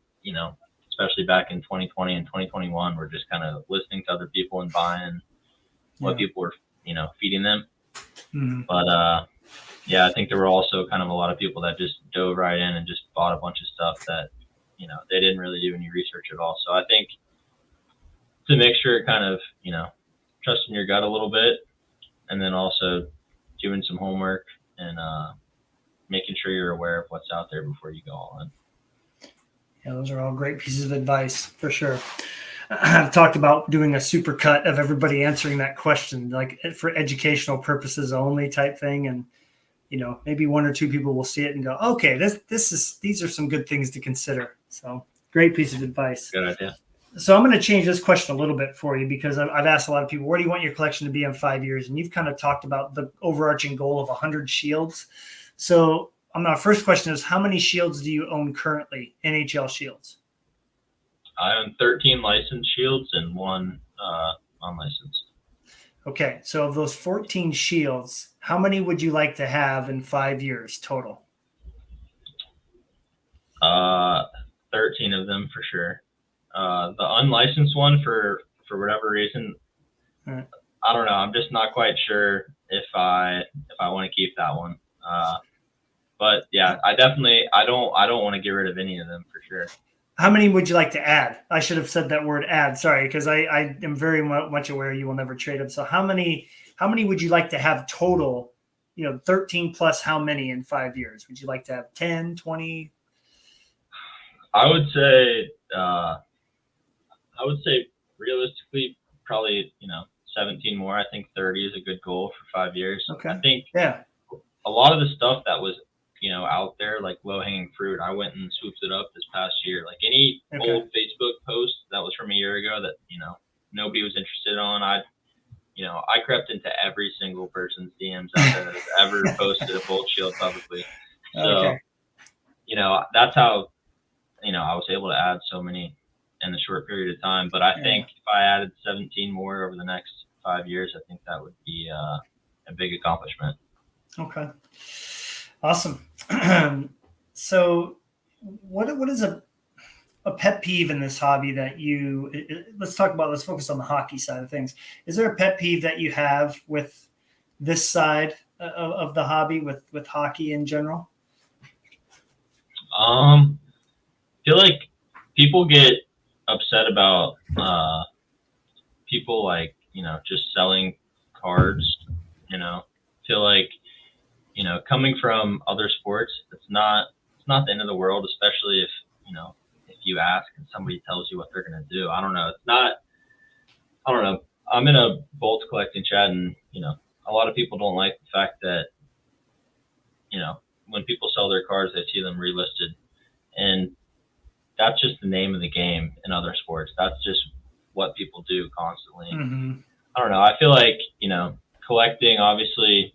especially back in 2020 and 2021, were just kind of listening to other people and buying what people were, feeding them. Mm-hmm. But I think there were also kind of a lot of people that just dove right in and just bought a bunch of stuff that, they didn't really do any research at all. So I think to make sure kind of, trusting your gut a little bit and then also doing some homework and making sure you're aware of what's out there before you go all in. Yeah, those are all great pieces of advice for sure. I've talked about doing a super cut of everybody answering that question, like for educational purposes only type thing. And, maybe one or two people will see it and go, okay, these are some good things to consider. So great piece of advice. Good idea. So I'm going to change this question a little bit for you because I've asked a lot of people, where do you want your collection to be in 5 years? And you've kind of talked about the overarching goal of 100 shields. So my first question is, how many shields do you own currently, NHL shields? I own 13 licensed shields and one unlicensed. Okay, so of those 14 shields, how many would you like to have in 5 years total? 13 of them for sure. The unlicensed one, for whatever reason, right. I don't know. I'm just not quite sure if I want to keep that one. But yeah, I don't want to get rid of any of them for sure. How many would you like to add? I should have said that word add. Sorry, because I am very much aware you will never trade them. So how many would you like to have total? 13 plus how many in 5 years? Would you like to have 10, 20? I would say realistically probably 17 more. I think 30 is a good goal for 5 years. Okay. I think a lot of the stuff that was, out there, like low hanging fruit, I went and swooped it up this past year. Like any old Facebook post that was from a year ago that, nobody was interested on, I crept into every single person's DMs out there that's ever posted a Bolt Shield publicly. So, that's how, I was able to add so many in a short period of time. But I think if I added 17 more over the next 5 years, I think that would be a big accomplishment. Okay. Awesome. So what is a pet peeve in this hobby that let's focus on the hockey side of things. Is there a pet peeve that you have with this side of the hobby with hockey in general? I feel like people get upset about people like, just selling cards, feel like, coming from other sports, it's not the end of the world, especially if you ask and somebody tells you what they're going to do. I don't know. I'm in a Bolt collecting chat, and, a lot of people don't like the fact that, when people sell their cards, they see them relisted, and that's just the name of the game in other sports. That's just what people do constantly. Mm-hmm. I don't know. I feel like, collecting, obviously,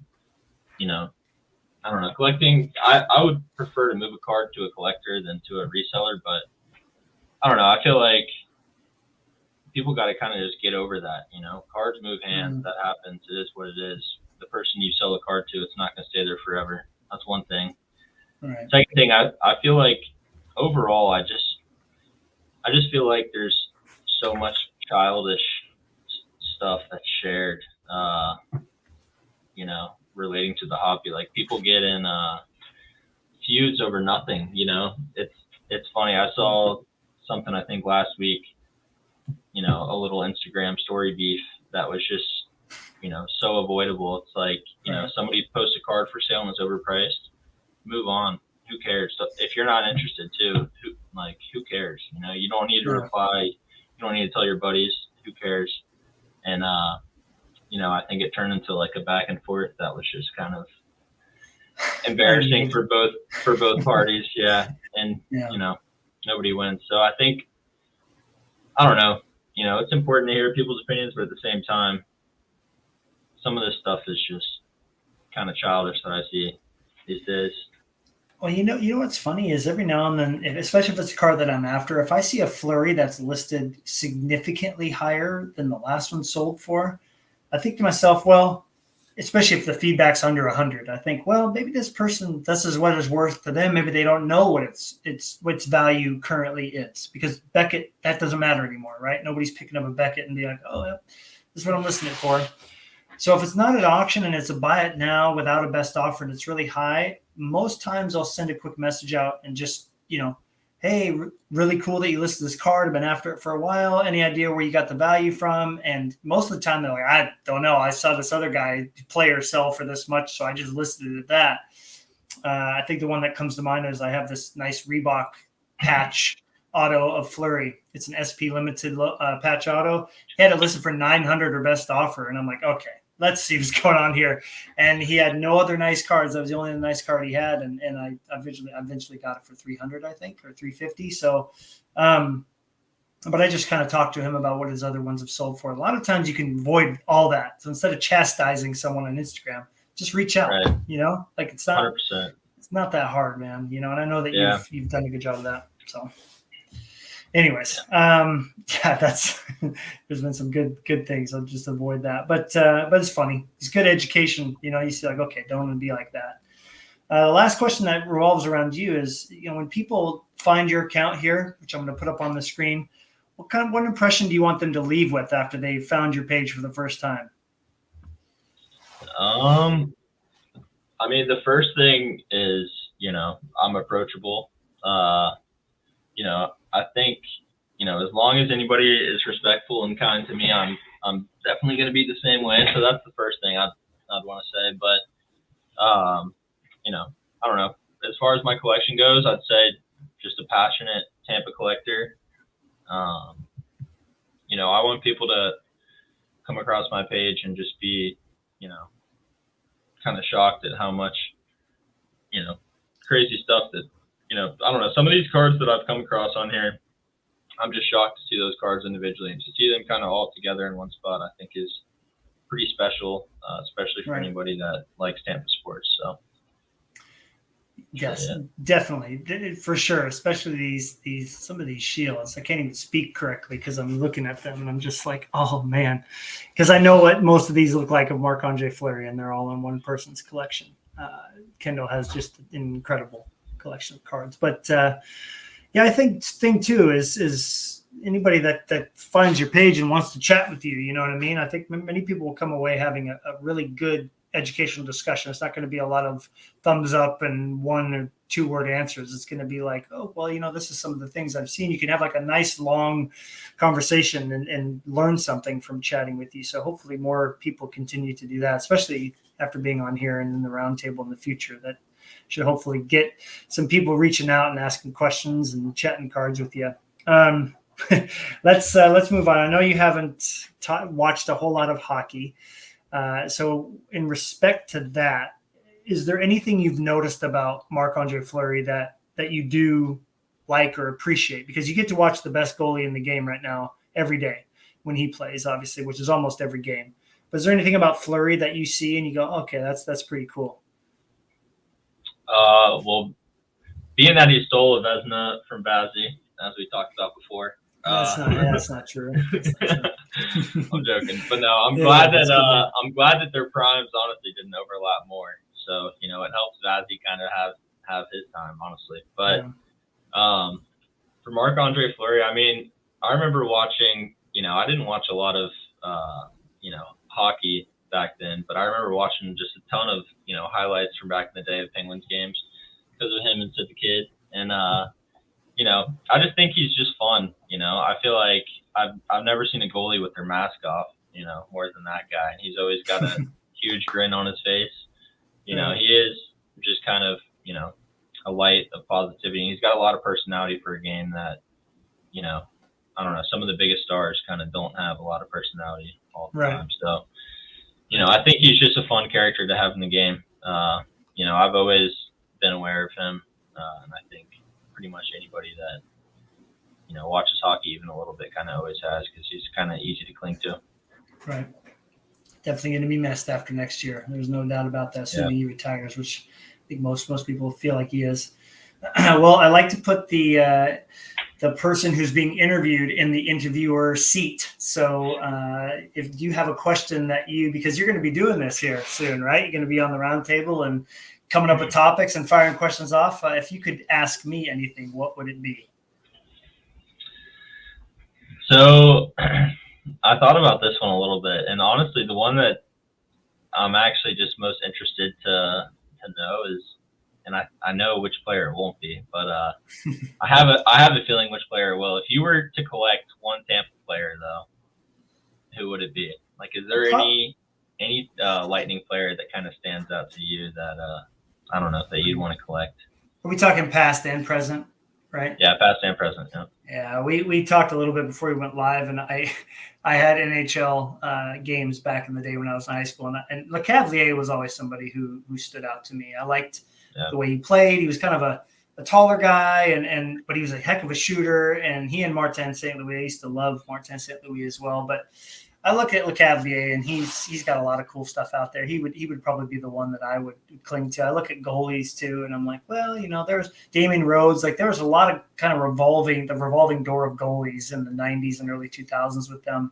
I don't know. Collecting, I would prefer to move a card to a collector than to a reseller, but I don't know. I feel like people got to kind of just get over that, Cards move hands. Mm-hmm. That happens. It is what it is. The person you sell the card to, it's not going to stay there forever. That's one thing. Right. Second thing, I feel like overall, I just feel like there's so much childish stuff that's shared, relating to the hobby. Like people get in feuds over nothing. It's funny. I saw something, I think last week, a little Instagram story beef that was just, so avoidable. It's like, somebody posts a card for sale and it's overpriced. Move on. Who cares? So if you're not interested too, who cares? You don't need to reply. You don't need to tell your buddies. Who cares? And, I think it turned into like a back and forth that was just kind of embarrassing for both parties. Yeah. And, nobody wins. So I think, I don't know, it's important to hear people's opinions, but at the same time, some of this stuff is just kind of childish that I see these days. Well, you know what's funny is every now and then, especially if it's a car that I'm after, if I see a flurry that's listed significantly higher than the last one sold for, I think to myself, well, especially if the feedback's under 100, I think, well, maybe this is what it's worth to them. Maybe they don't know what its value currently is, because Beckett, that doesn't matter anymore, right? Nobody's picking up a Beckett and be like, oh, yeah, this is what I'm listing it for. So if it's not at auction and it's a buy it now without a best offer and it's really high, most times I'll send a quick message out and just, hey, really cool that you listed this card. I've been after it for a while. Any idea where you got the value from? And most of the time they're like, I don't know. I saw this other guy play or sell for this much, so I just listed it at that. I think the one that comes to mind is I have this nice Reebok patch auto of Flurry. It's an SP limited patch auto. He had it listed for 900 or best offer. And I'm like, okay, let's see what's going on here. And he had no other nice cards. That was the only nice card he had. And I eventually got it for 300, I think, or 350. So, but I just kind of talked to him about what his other ones have sold for. A lot of times you can avoid all that. So instead of chastising someone on Instagram, just reach out, right. It's not, 100%. It's not that hard, man. And I know that you've done a good job of that. So anyways, there's been some good things. I'll just avoid that. But it's funny. It's good education. You see like, okay, don't want to be like that. The last question that revolves around you is, when people find your account here, which I'm going to put up on the screen, what impression do you want them to leave with after they found your page for the first time? I mean, the first thing is, I'm approachable. I think, as long as anybody is respectful and kind to me, I'm definitely going to be the same way. So that's the first thing I'd want to say. But, I don't know. As far as my collection goes, I'd say just a passionate Tampa collector. I want people to come across my page and just be, kind of shocked at how much crazy stuff that, I don't know. Some of these cards that I've come across on here, I'm just shocked to see those cards individually, and to see them kind of all together in one spot, I think is pretty special, especially for anybody that likes Tampa sports. So. Yes, definitely, for sure. Especially some of these shields. I can't even speak correctly because I'm looking at them and I'm just like, oh man, because I know what most of these look like of Marc-Andre Fleury, and they're all in one person's collection. Kendall has just an incredible collection of cards. But I think thing too is anybody that finds your page and wants to chat with you. You know what I mean? I think many people will come away having a really good educational discussion. It's not going to be a lot of thumbs up and 1 or 2 word answers. It's going to be like, oh, well, this is some of the things I've seen. You can have like a nice long conversation and learn something from chatting with you. So hopefully more people continue to do that, especially after being on here and in the roundtable in the future. That should hopefully get some people reaching out and asking questions and chatting cards with you. Let's move on. I know you haven't watched a whole lot of hockey. So in respect to that, is there anything you've noticed about Marc-Andre Fleury that you do like or appreciate? Because you get to watch the best goalie in the game right now every day when he plays, obviously, which is almost every game. But is there anything about Fleury that you see and you go, okay, that's pretty cool? Well, being that he stole a Vezina from Vazzy, as we talked about before. That's not true. I'm joking, but no, I'm glad that their primes honestly didn't overlap more. So it helps Vazzy kind of have his time, honestly. But for Marc-Andre Fleury, I mean, I remember watching. I didn't watch a lot of hockey back then, but I remember watching just a ton of highlights from back in the day of Penguins games because of him and Sid the Kid, and I just think he's just fun. I feel like I've never seen a goalie with their mask off, more than that guy. And he's always got a huge grin on his face. He is just kind of, a light of positivity. And he's got a lot of personality for a game that, I don't know, some of the biggest stars kind of don't have a lot of personality all the time. So, I think he's just a fun character to have in the game. I've always been aware of him, and I think pretty much anybody that watches hockey even a little bit kind of always has, because he's kind of easy to cling to. Right. Definitely going to be missed after next year. There's no doubt about that. Assuming he retires, which I think most people feel like he is. Well, I like to put the person who's being interviewed in the interviewer seat. So if you have a question because you're going to be doing this here soon, right? You're going to be on the round table and coming up with topics and firing questions off. If you could ask me anything, what would it be? So I thought about this one a little bit, and honestly, the one that I'm actually just most interested to know is, and I know which player it won't be, but I have a feeling which player it will. If you were to collect one Tampa player, though, who would it be? Like, is there any Lightning player that kind of stands out to you that I don't know, that you'd want to collect? Are we talking past and present, right? Yeah, past and present. Yeah. Yeah, we talked a little bit before we went live, and I had NHL games back in the day when I was in high school, and Lecavalier was always somebody who stood out to me. I liked the way he played. He was kind of a taller guy, but he was a heck of a shooter. And he and Martin St. Louis, I used to love Martin St. Louis as well. But I look at Lecavalier, and he's got a lot of cool stuff out there. He would probably be the one that I would cling to. I look at goalies too, and I'm like, well, there's Damian Rhodes. Like, there was a lot of kind of revolving door of goalies in the 90s and early 2000s with them.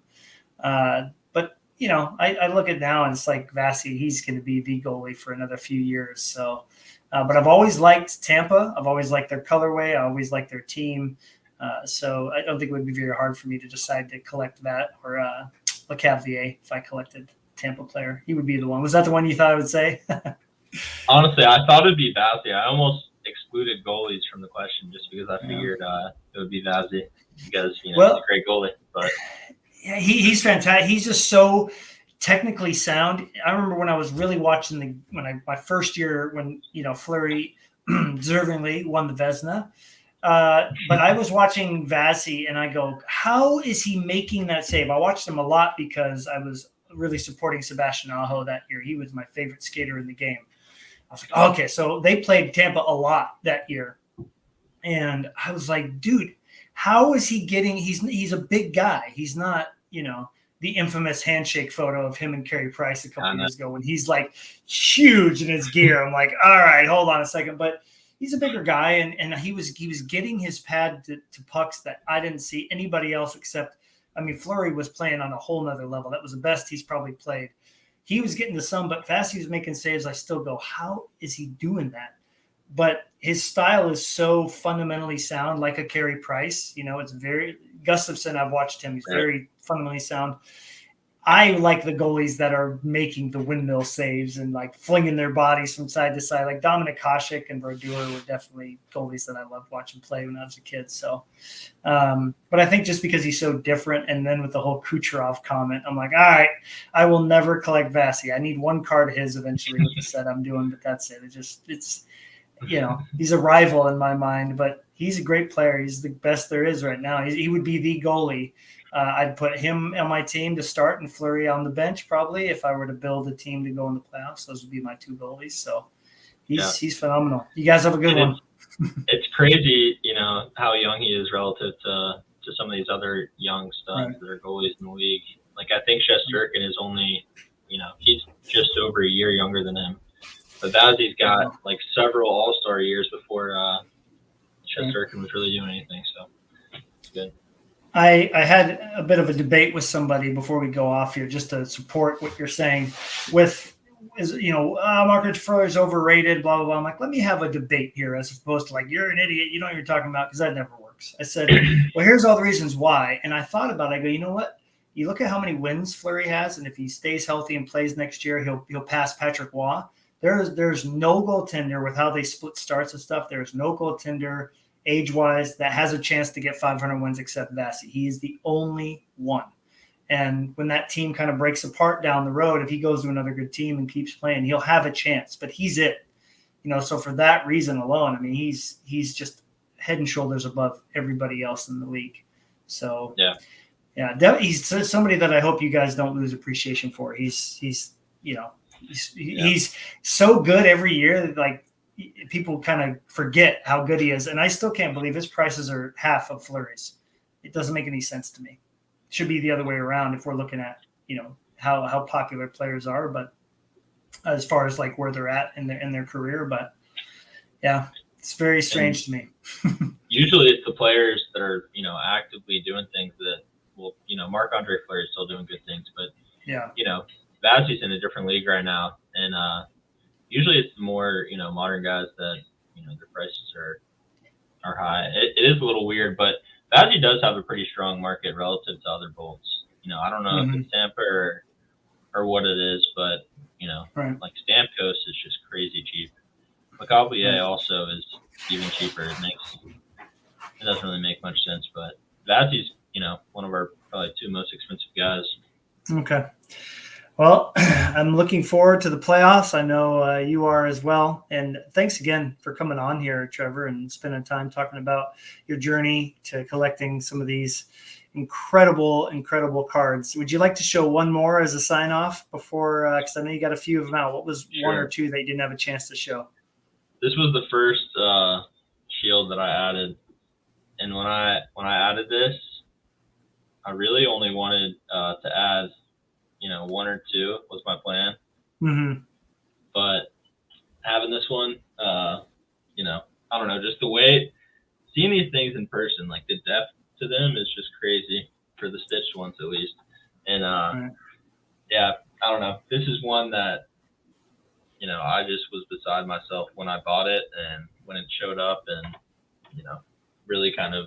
But I look at now, and it's like Vasi, he's going to be the goalie for another few years. So, but I've always liked Tampa. I've always liked their colorway. I always liked their team. So I don't think it would be very hard for me to decide to collect that or Lecavalier if I collected Tampa player. He would be the one. Was that the one you thought I would say? Honestly, I thought it'd be Vazzy. I almost excluded goalies from the question just because I figured it would be Vazzy because he's a great goalie. But yeah, he's fantastic. He's just so technically sound. I remember when I was really watching my first year when Fleury deservingly won the Vezina. But I was watching Vasi, and I go, how is he making that save? I watched him a lot because I was really supporting Sebastian Aho that year. He was my favorite skater in the game. I was like, oh, okay. So they played Tampa a lot that year. And I was like, dude, how is he getting, he's a big guy. He's not, the infamous handshake photo of him and Carey Price a couple years ago when he's like huge in his gear. I'm like, all right, hold on a second. But he's a bigger guy, and he was getting his pad to pucks that I didn't see anybody else except, Fleury was playing on a whole nother level. That was the best he's probably played. He was getting to some, but Vasi was making saves. I still go, how is he doing that? But his style is so fundamentally sound, like a Carey Price. It's very Gustafsson. I've watched him. He's very fundamentally sound. I like the goalies that are making the windmill saves and like flinging their bodies from side to side. Like Dominik Hasek and Brodeur were definitely goalies that I loved watching play when I was a kid. So, but I think just because he's so different, and then with the whole Kucherov comment, I'm like, all right, I will never collect Vasi. I need one card of his eventually with the set I'm doing, but that's it. It's he's a rival in my mind, but he's a great player. He's the best there is right now. He would be the goalie. I'd put him on my team to start and Fleury on the bench probably if I were to build a team to go in the playoffs. Those would be my two goalies. So he's phenomenal. You guys have a good one. It's crazy, how young he is relative to some of these other young studs that are goalies in the league. Like I think Shesterkin is only, he's just over a year younger than him. But Vasi's got like several All-Star years before Shesterkin was really doing anything. So it's good. I had a bit of a debate with somebody before we go off here, just to support what you're saying. Marc-Andre Fleury is overrated, blah blah blah. I'm like, let me have a debate here, as opposed to like, you're an idiot, you know what you're talking about, because that never works. I said, well, here's all the reasons why, and I thought about it. I go, you know what? You look at how many wins Fleury has, and if he stays healthy and plays next year, he'll pass Patrick Waugh. There's no goaltender with how they split starts and stuff. There's no goaltender age-wise that has a chance to get 500 wins except Vasi. He is the only one. And when that team kind of breaks apart down the road, if he goes to another good team and keeps playing, he'll have a chance. But he's it. So for that reason alone, he's just head and shoulders above everybody else in the league. So yeah, he's somebody that I hope you guys don't lose appreciation for. He's so good every year that like people kind of forget how good he is. And I still can't believe his prices are half of Fleury's. It doesn't make any sense to me. It should be the other way around if we're looking at, how popular players are, but as far as like where they're at in their career. But yeah, it's very strange to me. Usually it's the players that are, actively doing things that will, Marc-Andre Fleury is still doing good things, but Vasi's in a different league right now. And, usually it's the more, modern guys that, their prices are high. It is a little weird, but Vasi does have a pretty strong market relative to other bolts. I don't know if it's Tampa or what it is, but, like Stamkos is just crazy cheap. Lecavalier also is even cheaper. It doesn't really make much sense, but Vasi's, one of our probably two most expensive guys. Okay. Well, I'm looking forward to the playoffs. I know you are as well. And thanks again for coming on here, Trevor, and spending time talking about your journey to collecting some of these incredible, incredible cards. Would you like to show one more as a sign off before, because I know you got a few of them out. What was one or two that you didn't have a chance to show? This was the first shield that I added. And when I added this, I really only wanted to add one or two was my plan. Mm-hmm. But having this one, I don't know, just the way, seeing these things in person, like the depth to them is just crazy for the stitched ones at least. And yeah, I don't know. This is one that, I just was beside myself when I bought it and when it showed up, and, really kind of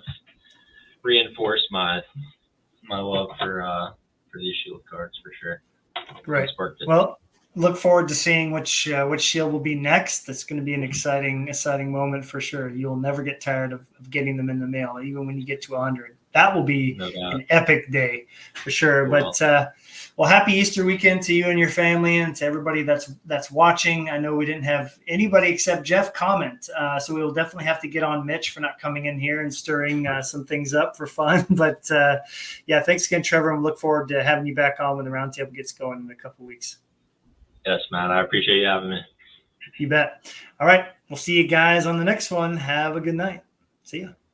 reinforced my love for these shield cards for sure. Right. Well, look forward to seeing which shield will be next. That's going to be an exciting moment for sure. You'll never get tired of getting them in the mail, even when you get to 100. That will be an epic day for sure. Cool. But well, happy Easter weekend to you and your family, and to everybody that's watching. I know we didn't have anybody except Jeff comment, so we'll definitely have to get on Mitch for not coming in here and stirring some things up for fun. But yeah, thanks again, Trevor, and we look forward to having you back on when the roundtable gets going in a couple weeks. Yes, man. I appreciate you having me. You bet. All right. We'll see you guys on the next one. Have a good night. See ya.